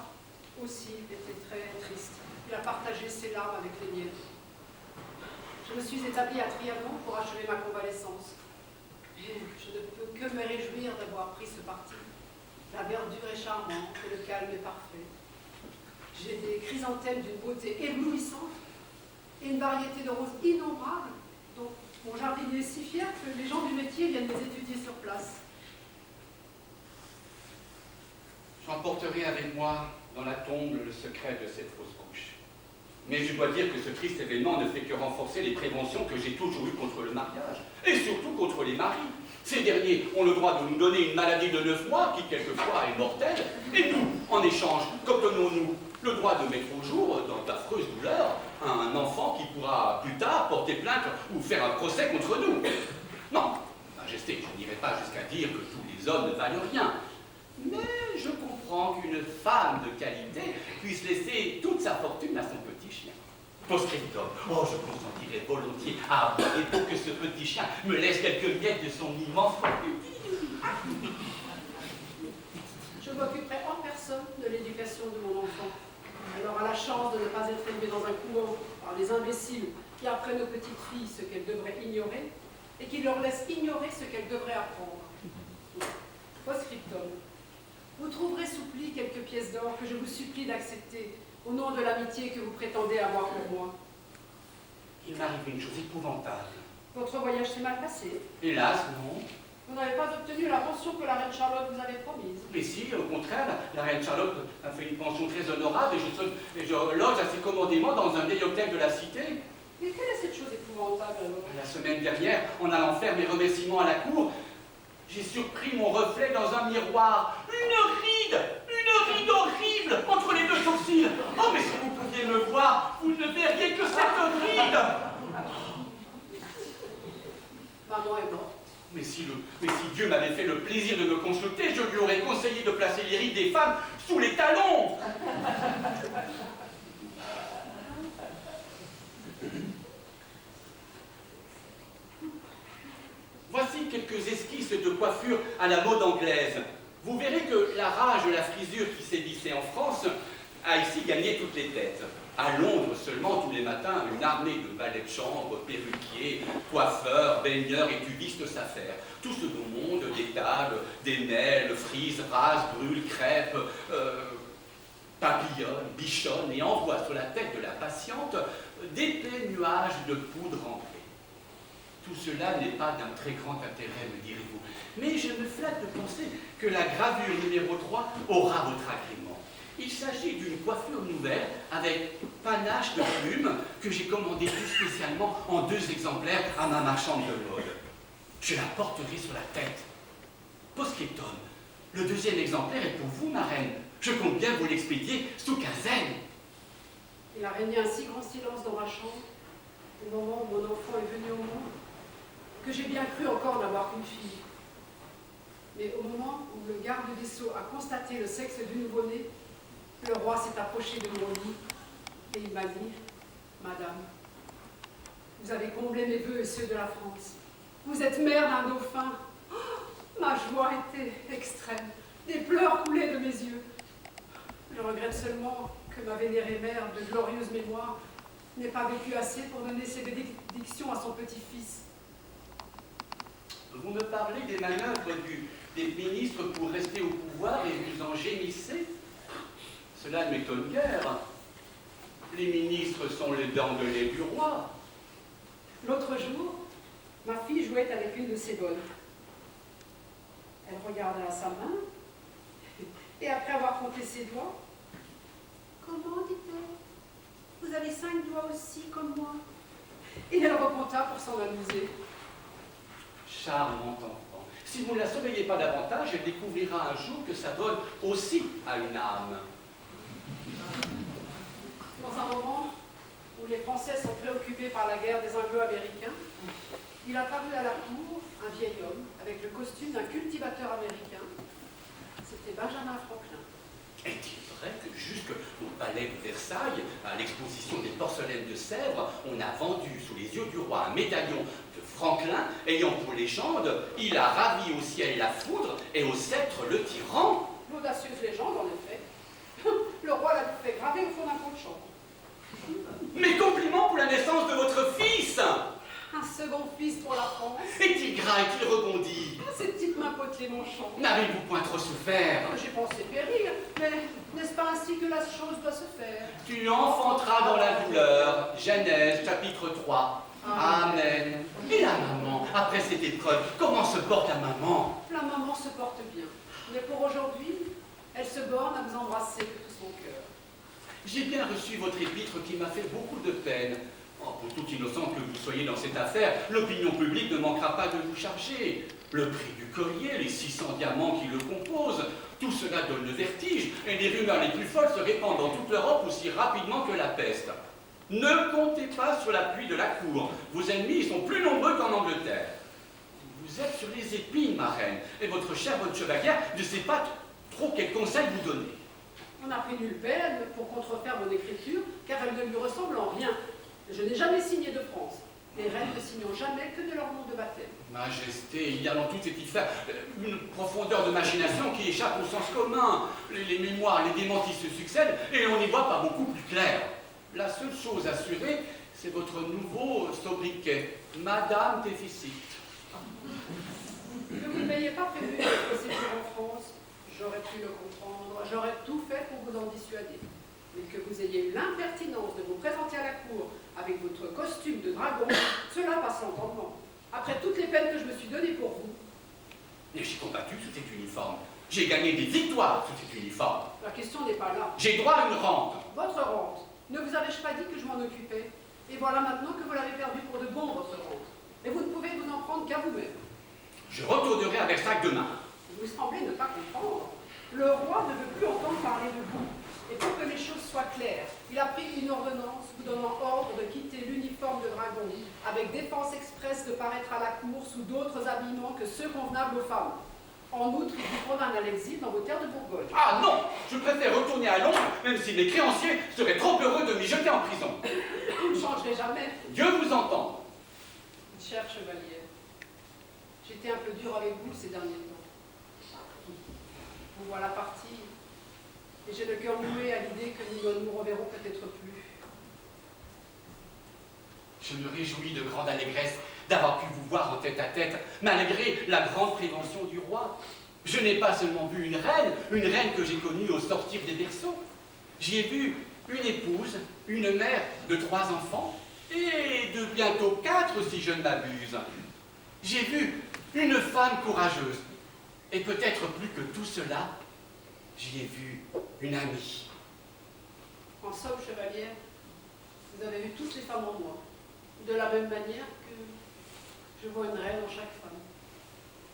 aussi était très triste. Il a partagé ses larmes avec les miennes. Je me suis établie à Trianon pour achever ma convalescence. Et je ne peux que me réjouir d'avoir pris ce parti. La verdure est charmante et le calme est parfait. J'ai des chrysanthèmes d'une beauté éblouissante et une variété de roses innombrables dont mon jardinier est si fier que les gens du métier viennent les étudier sur place. J'emporterai avec moi dans la tombe le secret de cette fausse couche. Mais je dois dire que ce triste événement ne fait que renforcer les préventions que j'ai toujours eues contre le mariage, et surtout contre les maris. Ces derniers ont le droit de nous donner une maladie de 9 mois, qui quelquefois est mortelle, et nous, en échange, qu'obtenons-nous? Le droit de mettre au jour, dans d'affreuses douleurs, un enfant qui pourra plus tard porter plainte ou faire un procès contre nous. Non, Majesté, je n'irai pas jusqu'à dire que tous les hommes ne valent rien. Mais je comprends qu'une femme de qualité puisse laisser toute sa fortune à son petit chien. Post-scriptum, oh, je consentirais volontiers à aboyer pour que ce petit chien me laisse quelques miettes de son immense fortune. Je m'occuperai en personne de l'éducation de mon enfant. Elle aura la chance de ne pas être élevée dans un couvent par les imbéciles qui apprennent aux petites filles ce qu'elles devraient ignorer et qui leur laissent ignorer ce qu'elles devraient apprendre. Post-scriptum. Vous trouverez sous pli quelques pièces d'or que je vous supplie d'accepter au nom de l'amitié que vous prétendez avoir pour moi. Il m'arrive une chose épouvantable. Votre voyage s'est mal passé. Hélas, non. Vous n'avez pas obtenu la pension que la reine Charlotte vous avait promise. Mais si, au contraire, la reine Charlotte a fait une pension très honorable et je loge assez commodément dans un vieil hôtel de la cité. Mais quelle est cette chose épouvantable alors? La semaine dernière, en allant faire mes remerciements à la cour, j'ai surpris mon reflet dans un miroir. Une ride horrible entre les deux sourcils. Oh, mais si vous pouviez me voir, vous ne verriez que cette ride. Maman est morte. Mais si Dieu m'avait fait le plaisir de me consulter, je lui aurais conseillé de placer les rides des femmes sous les talons. coiffure à la mode anglaise. Vous verrez que la rage de la frisure qui sévissait en France a ici gagné toutes les têtes. À Londres seulement, tous les matins, une armée de valets de chambre, perruquiers, coiffeurs, baigneurs et tubistes s'affairent. Tout ce beau monde détale, démêle, frise, rase, brûle, crêpe, papillonne, bichonne et envoie sur la tête de la patiente d'épais nuages de poudre en plaie. Tout cela n'est pas d'un très grand intérêt, me direz-vous. Mais je me flatte de penser que la gravure numéro 3 aura votre agrément. Il s'agit d'une coiffure nouvelle avec panache de plumes que j'ai commandée tout spécialement en 2 exemplaires à ma marchande de mode. Je la porterai sur la tête. Posketon, le 2e exemplaire est pour vous, ma reine. Je compte bien vous l'expédier sous quinzaine. Il a régné un si grand silence dans ma chambre, au moment où mon enfant est venu au monde, que j'ai bien cru encore n'avoir qu'une fille. Mais au moment où le garde des Sceaux a constaté le sexe du nouveau-né, le roi s'est approché de mon lit et il m'a dit « Madame, vous avez comblé mes vœux et ceux de la France. Vous êtes mère d'un dauphin. Oh, ma joie était extrême. Des pleurs coulaient de mes yeux. Je regrette seulement que ma vénérée mère, de glorieuse mémoire, n'ait pas vécu assez pour donner ses bénédictions à son petit-fils. » Vous me parlez des manœuvres des ministres pour rester au pouvoir et vous en gémissez? Cela ne m'étonne guère. Les ministres sont les dents de lait du roi. L'autre jour, ma fille jouait avec une de ses bonnes. Elle regarda sa main et après avoir compté ses doigts, « Comment, dit-elle, vous avez 5 doigts aussi comme moi ?» Et elle remonta pour s'en amuser. Charmant enfant. Si vous ne la surveillez pas davantage, elle découvrira un jour que ça donne aussi à une âme. Dans un moment où les Français sont préoccupés par la guerre des Anglo-Américains, il apparut à la cour un vieil homme avec le costume d'un cultivateur américain. C'était Benjamin Franklin. Est-il vrai que jusqu'au palais de Versailles, à l'exposition des porcelaines de Sèvres, on a vendu sous les yeux du roi un médaillon de Franklin ayant pour légende « Il a ravi au ciel la foudre et au sceptre le tyran ». L'audacieuse légende, en effet. Le roi l'a fait graver au fond d'un pot de chambre. Mes compliments pour la naissance de votre fils. Un second fils pour la France. Est-il gras, est-il rebondi? Ces petites mains potelées mon champ. N'avez-vous point trop souffert? J'ai pensé périr, mais n'est-ce pas ainsi que la chose doit se faire? Tu enfanteras dans la douleur. Genèse, chapitre 3. Amen. Et la maman, après cette épreuve, comment se porte la maman? La maman se porte bien. Mais pour aujourd'hui, elle se borne à vous embrasser de tout son cœur. J'ai bien reçu votre épître qui m'a fait beaucoup de peine. Oh, pour tout innocent que vous soyez dans cette affaire, l'opinion publique ne manquera pas de vous charger. Le prix du collier, les 600 diamants qui le composent, tout cela donne le vertige et les rumeurs les plus folles se répandent dans toute l'Europe aussi rapidement que la peste. Ne comptez pas sur l'appui de la cour. Vos ennemis sont plus nombreux qu'en Angleterre. Vous êtes sur les épines, ma reine, et votre chère bonne chevalière ne sait pas trop quel conseil vous donner. On a pris nulle peine pour contrefaire mon écriture, car elle ne lui ressemble en rien. Je n'ai jamais signé de France. Les reines ne signent jamais que de leur nom de baptême. Majesté, il y a dans toute cette histoire une profondeur de machination qui échappe au sens commun. Les mémoires, les démentis se succèdent et on n'y voit pas beaucoup plus clair. La seule chose assurée, c'est votre nouveau sobriquet, Madame Déficit. Que vous ne m'ayez pas prévu de séjour en France, j'aurais pu le comprendre, j'aurais tout fait pour vous en dissuader. Mais que vous ayez eu l'impertinence de vous présenter à la cour avec votre costume de dragon, cela passe l'entendement. Après toutes les peines que je me suis données pour vous. Mais j'ai combattu sous cet uniforme. J'ai gagné des victoires sous cet uniforme. La question n'est pas là. J'ai droit à une rente. Votre rente. Ne vous avais-je pas dit que je m'en occupais? Et voilà maintenant que vous l'avez perdu pour de bon, votre rente. Et vous ne pouvez vous en prendre qu'à vous-même. Je retournerai à Versailles demain. Vous semblez ne pas comprendre. Le roi ne veut plus entendre parler de vous. Et pour que les choses soient claires, il a pris une ordonnance vous donnant ordre de quitter l'uniforme de dragon, avec défense expresse de paraître à la cour sous d'autres habillements que ceux convenables aux femmes. En outre, il vous condamne à l'exil dans vos terres de Bourgogne. Ah non! Je préfère retourner à Londres, même si mes créanciers seraient trop heureux de m'y jeter en prison. Vous ne changerez jamais. Dieu vous entende. Cher chevalier, J'étais un peu dure avec vous ces derniers temps. Vous voilà parti, et j'ai le cœur noué à l'idée que nous ne nous reverrons peut-être plus. Je me réjouis de grande allégresse d'avoir pu vous voir en tête-à-tête, malgré la grande prévention du roi. Je n'ai pas seulement vu une reine que j'ai connue au sortir des berceaux. J'y ai vu une épouse, une mère de 3 enfants, et de bientôt 4 si je ne m'abuse. J'ai vu une femme courageuse, et peut-être plus que tout cela, j'y ai vu une amie. En somme, chevalière, vous avez vu toutes les femmes en moi, de la même manière que je vois une reine en chaque femme.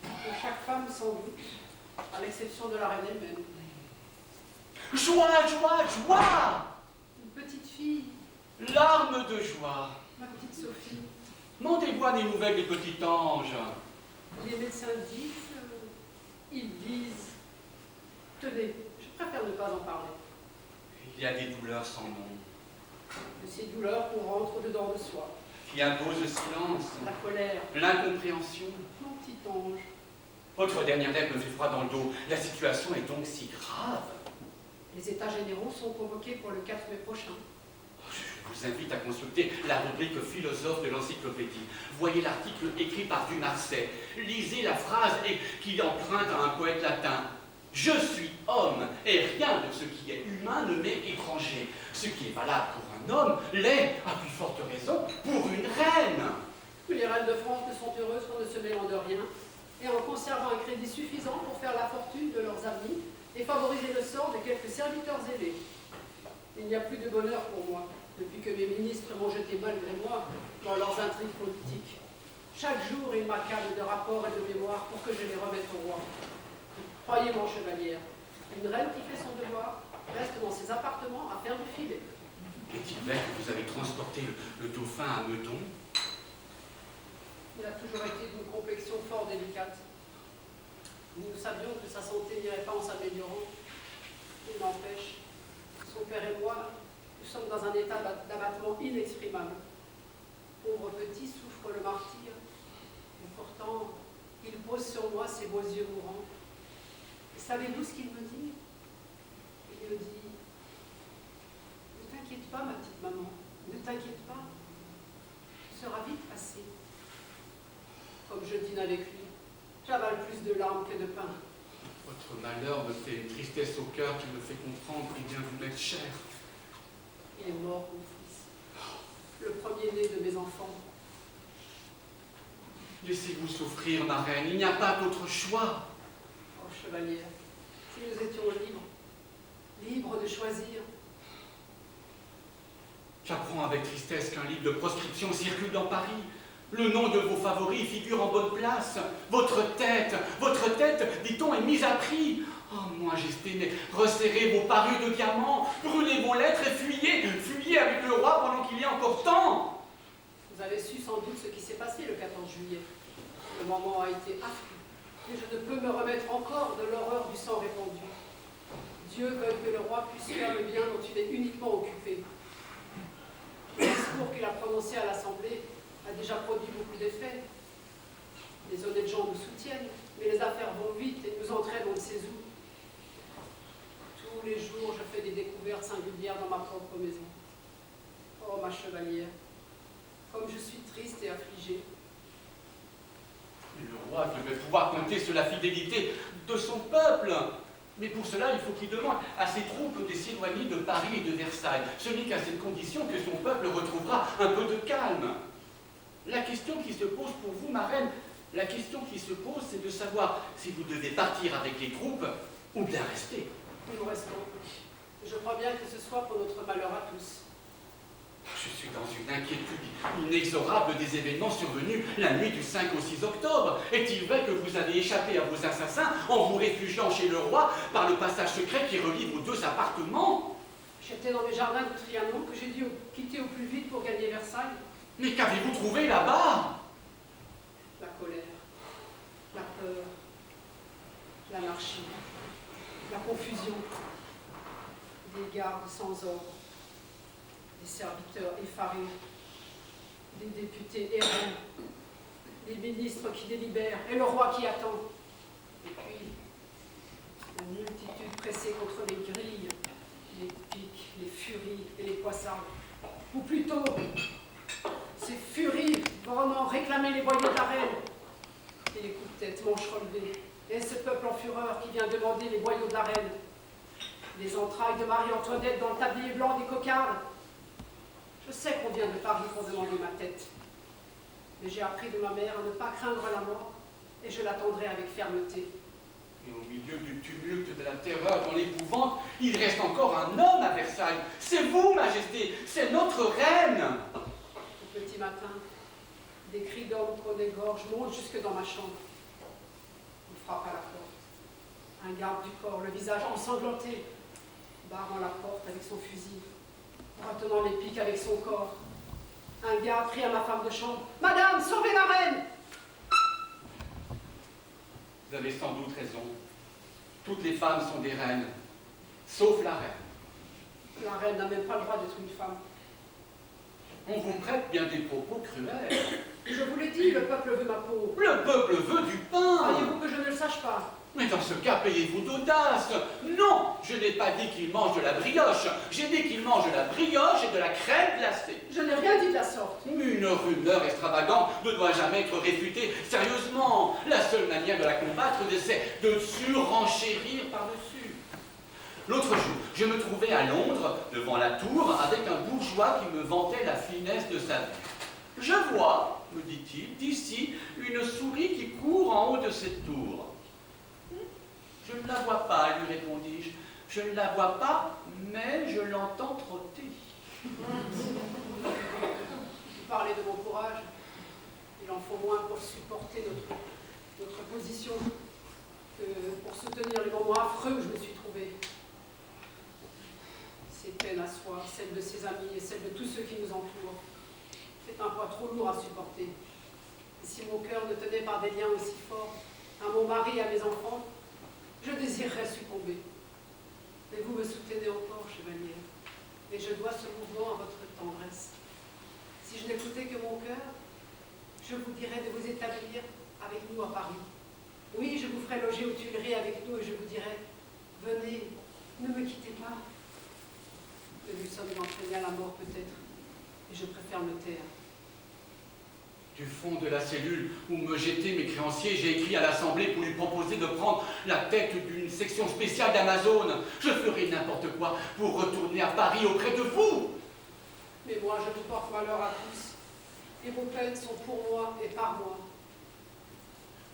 En chaque femme, sans doute, à l'exception de la reine elle-même. Joie, joie, joie! Une petite fille, Larmes de joie. ma petite Sophie. Montez-moi des nouvelles des petits anges. Les médecins ils disent, tenez, je préfère ne pas en parler. Il y a des douleurs sans nom, De ces douleurs qu'on rentre dedans de soi. qui imposent le silence, La colère, l'incompréhension. mon petit ange. Votre dernière lettre me fait froid dans le dos. La situation est donc si grave. Les états généraux sont convoqués pour le 4 mai prochain. Je vous invite à consulter la rubrique philosophe de l'encyclopédie. Voyez l'article écrit par Dumarsais. Lisez la phrase qui emprunte à un poète latin. Je suis homme, et rien de ce qui est humain ne m'est étranger. Ce qui est valable pour un homme l'est, à plus forte raison, pour une reine. Les reines de France ne sont heureuses qu'en ne se mêlant de rien, et en conservant un crédit suffisant pour faire la fortune de leurs amis et favoriser le sort de quelques serviteurs ailés. Il n'y a plus de bonheur pour moi, depuis que mes ministres m'ont jeté malgré moi dans leurs intrigues politiques. Chaque jour, ils m'accablent de rapports et de mémoires pour que je les remette au roi. Croyez-moi, chevalière, une reine qui fait son devoir reste dans ses appartements à faire du filet. Est-il vrai que vous avez transporté le dauphin à Meudon? Il a toujours été d'une complexion fort délicate. Nous savions que sa santé n'irait pas en s'améliorant. Il n'empêche, son père et moi, nous sommes dans un état d'abattement inexprimable. Pauvre petit souffre le martyre, et pourtant, il pose sur moi ses beaux yeux mourants. Et savez-vous ce qu'il me dit? Il me dit, ne t'inquiète pas, ma petite maman, ne t'inquiète pas, ce sera vite passé. Comme je dîne avec lui, j'avale plus de larmes que de pain. Votre malheur me fait une tristesse au cœur qui me fait comprendre combien vous m'êtes cher. Il est mort, mon fils, le premier-né de mes enfants. Laissez-vous souffrir, ma reine, il n'y a pas d'autre choix. Oh, chevalière, si nous étions libres de choisir. J'apprends avec tristesse qu'un livre de proscription circule dans Paris. Le nom de vos favoris figure en bonne place. Votre tête, dit-on, est mise à prix. Oh, majesté, mais resserrez vos parures de diamants, brûlez vos lettres et fuyez avec le roi pendant qu'il y a encore temps. Vous avez su sans doute ce qui s'est passé le 14 juillet. Le moment a été affreux, et je ne peux me remettre encore de l'horreur du sang répandu. Dieu veuille que le roi puisse faire le bien dont il est uniquement occupé. Le discours qu'il a prononcé à l'Assemblée a déjà produit beaucoup d'effets. Les honnêtes gens nous soutiennent, mais les affaires vont vite et nous entraînent on ne sait où. Tous les jours, je fais des découvertes singulières dans ma propre maison. Oh, ma chevalière, comme je suis triste et affligée. Le roi devait pouvoir compter sur la fidélité de son peuple. Mais pour cela, il faut qu'il demande à ses troupes de s'éloigner de Paris et de Versailles. Ce n'est qu'à cette condition que son peuple retrouvera un peu de calme. La question qui se pose pour vous, ma reine, la question qui se pose, c'est de savoir si vous devez partir avec les troupes ou bien rester. Nous restons. Je crois bien que ce soit pour notre malheur à tous. Je suis dans une inquiétude inexorable des événements survenus la nuit du 5 au 6 octobre. Est-il vrai que vous avez échappé à vos assassins en vous réfugiant chez le roi par le passage secret qui relie vos 2 appartements? J'étais dans les jardins de Trianon que j'ai dû quitter au plus vite pour gagner Versailles. Mais qu'avez-vous trouvé là-bas? La colère, la peur, l'anarchie, la confusion, des gardes sans ordre, des serviteurs effarés, des députés errants, les ministres qui délibèrent et le roi qui attend. Et puis, la multitude pressée contre les grilles, les piques, les furies et les poissards. Ou plutôt, ces furies vraiment réclamer les boyaux de la reine. Et les coups de tête, manches relevées. Et ce peuple en fureur qui vient demander les boyaux de la reine. Les entrailles de Marie-Antoinette dans le tablier blanc des cocardes. Je sais qu'on vient de Paris pour demander ma tête. Mais j'ai appris de ma mère à ne pas craindre la mort, et je l'attendrai avec fermeté. Et au milieu du tumulte, de la terreur, dans l'épouvante, il reste encore un homme à Versailles. C'est vous, Majesté, c'est notre reine. Au petit matin, des cris d'hommes qu'on égorge montent jusque dans ma chambre. On frappe à la porte. Un garde du corps, le visage ensanglanté, barrant la porte avec son fusil, retenant les piques avec son corps. Un garde crie à ma femme de chambre, « Madame, sauvez la reine !» Vous avez sans doute raison. Toutes les femmes sont des reines, sauf la reine. La reine n'a même pas le droit d'être une femme. On vous prête bien des propos cruels. Je vous l'ai dit, le peuple veut ma peau. Le peuple veut du pain. Croyez-vous que je ne le sache pas? Mais dans ce cas, payez-vous d'audace. Non, je n'ai pas dit qu'il mange de la brioche. J'ai dit qu'il mange de la brioche et de la crème glacée. Je n'ai rien dit de la sorte. Une rumeur extravagante ne doit jamais être réfutée sérieusement. La seule manière de la combattre, c'est de surenchérir par-dessus. L'autre jour, je me trouvais à Londres, devant la tour, avec un bourgeois qui me vantait la finesse de sa vue. Je vois, me dit-il, d'ici, une souris qui court en haut de cette tour. Je ne la vois pas, lui répondis-je. Je ne la vois pas, mais je l'entends trotter. Vous parlez de mon courage. Il en faut moins pour supporter notre position que pour soutenir les moments affreux où je me suis trouvée. Ses peines à soi, celles de ses amis et celles de tous ceux qui nous entourent. C'est un poids trop lourd à supporter. Et si mon cœur ne tenait par des liens aussi forts à mon mari et à mes enfants, je désirerais succomber. Mais vous me soutenez encore, chevalier, et je dois ce mouvement à votre tendresse. Si je n'écoutais que mon cœur, je vous dirais de vous établir avec nous à Paris. Oui, je vous ferai loger aux Tuileries avec nous et je vous dirais, venez, ne me quittez pas. Mais nous sommes entraînés à la mort peut-être, et je préfère me taire. Du fond de la cellule où me jetaient mes créanciers, j'ai écrit à l'Assemblée pour lui proposer de prendre la tête d'une section spéciale d'Amazon. Je ferai n'importe quoi pour retourner à Paris auprès de vous. Mais moi, je vous porte malheur à tous, et vos peines sont pour moi et par moi.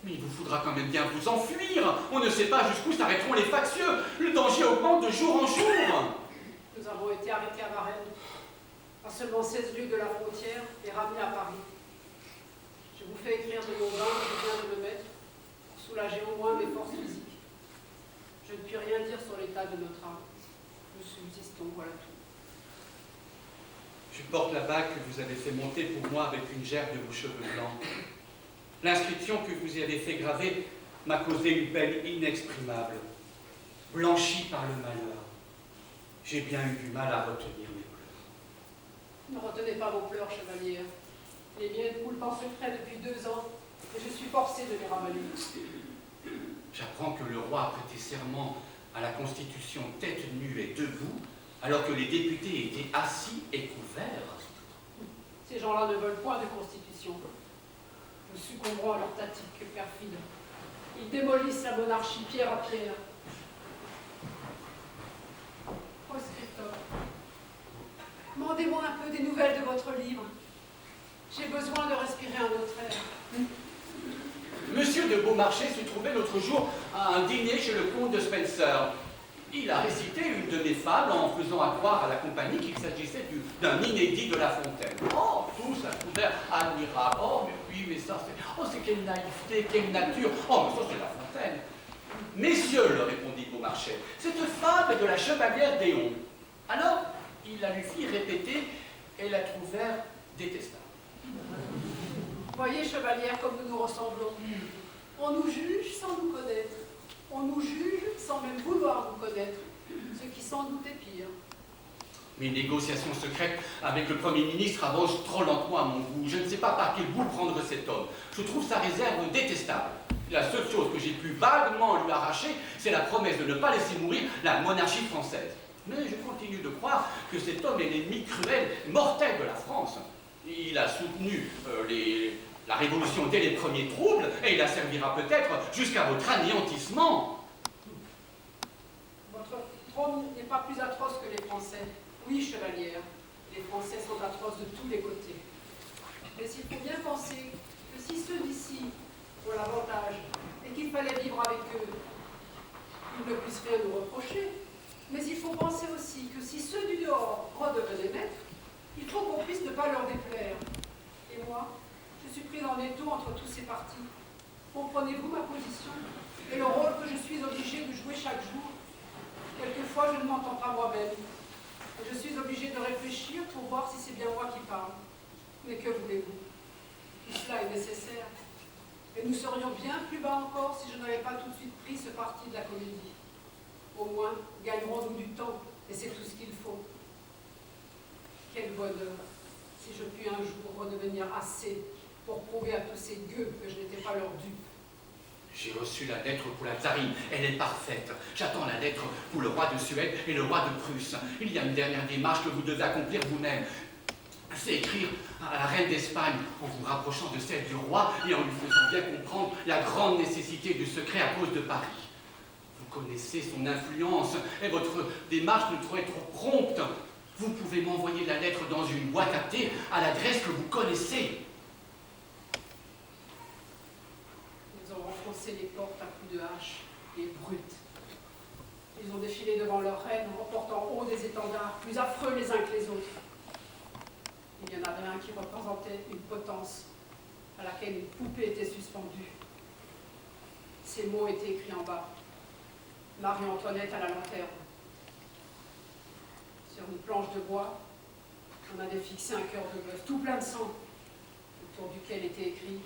Mais il vous faudra quand même bien vous enfuir. On ne sait pas jusqu'où s'arrêteront les factieux. Le danger augmente de jour en jour. Nous avons été arrêtés à Varennes, à seulement 16 lieues de la frontière, et ramenés à Paris. Je vous fais écrire de mon bain que je viens de me mettre pour soulager au moins mes forces physiques. Je ne puis rien dire sur l'état de notre âme. Nous subsistons, voilà tout. Je porte la bague que vous avez fait monter pour moi avec une gerbe de vos cheveux blancs. L'inscription que vous y avez fait graver m'a causé une peine inexprimable, blanchie par le malheur. J'ai bien eu du mal à retenir mes pleurs. Ne retenez pas vos pleurs, chevalière. Les miennes coulent en secret depuis 2 ans, et je suis forcée de les ramener. J'apprends que le roi a prêté serment à la Constitution tête nue et debout, alors que les députés étaient assis et couverts. Ces gens-là ne veulent point de constitution. Nous succomberons à leur tactique perfide. Ils démolissent la monarchie pierre à pierre. Proscripteur, mandez-moi un peu des nouvelles de votre livre. J'ai besoin de respirer un autre air. Monsieur de Beaumarchais se trouvait l'autre jour à un dîner chez le comte de Spencer. Il a récité une de mes fables en faisant accroire à la compagnie qu'il s'agissait d'un inédit de La Fontaine. Oh, tous à couvert admirable. Oh, mais oui, mais ça, c'est quelle naïveté, quelle nature. Oh, mais ça, c'est La Fontaine. Messieurs, leur répondit Beaumarchais, cette fable est de la chevalière d'Éon. Alors, il la lui fit répéter et la trouvèrent détestable. Voyez, chevalière, comme nous nous ressemblons. On nous juge sans nous connaître. On nous juge sans même vouloir nous connaître, ce qui sans doute est pire. Mes négociations secrètes avec le Premier ministre avancent trop lentement à mon goût. Je ne sais pas par quel bout prendre cet homme. Je trouve sa réserve détestable. La seule chose que j'ai pu vaguement lui arracher, c'est la promesse de ne pas laisser mourir la monarchie française. Mais je continue de croire que cet homme est l'ennemi cruel, mortel de la France. Il a soutenu la révolution dès les premiers troubles, et il la servira peut-être jusqu'à votre anéantissement. Votre trône n'est pas plus atroce que les Français. Oui, chevalière, les Français sont atroces de tous les côtés. Mais il faut bien penser que si ceux d'ici ont l'avantage et qu'il fallait vivre avec eux, ils ne puissent rien nous reprocher. Mais il faut penser aussi que si ceux du dehors redevenaient maîtres, il faut qu'on puisse ne pas leur déplaire. Et moi, je suis prise en étau entre tous ces partis. Comprenez-vous ma position et le rôle que je suis obligée de jouer chaque jour? Quelquefois, je ne m'entends pas moi-même. Je suis obligée de réfléchir pour voir si c'est bien moi qui parle. Mais que voulez-vous? Tout cela est nécessaire. Et nous serions bien plus bas encore si je n'avais pas tout de suite pris ce parti de la comédie. Au moins, gagnerons-nous du temps, et c'est tout ce qu'il faut. Quel bonheur, si je puis un jour redevenir assez pour prouver à tous ces gueux que je n'étais pas leur dupe. J'ai reçu la lettre pour la tsarine, elle est parfaite. J'attends la lettre pour le roi de Suède et le roi de Prusse. Il y a une dernière démarche que vous devez accomplir vous-même. C'est écrire à la reine d'Espagne en vous rapprochant de celle du roi et en lui faisant bien comprendre la grande nécessité du secret à cause de Paris. Vous connaissez son influence et votre démarche ne doit être prompte. Vous pouvez m'envoyer la lettre dans une boîte à thé à l'adresse que vous connaissez. Ils ont renfoncé les portes à coups de hache, les brutes. Ils ont défilé devant leur reine en portant haut des étendards, plus affreux les uns que les autres. Il y en avait un qui représentait une potence à laquelle une poupée était suspendue. Ces mots étaient écrits en bas. Marie-Antoinette à la lanterne. Sur une planche de bois, on avait fixé un cœur de bœuf tout plein de sang, autour duquel était écrit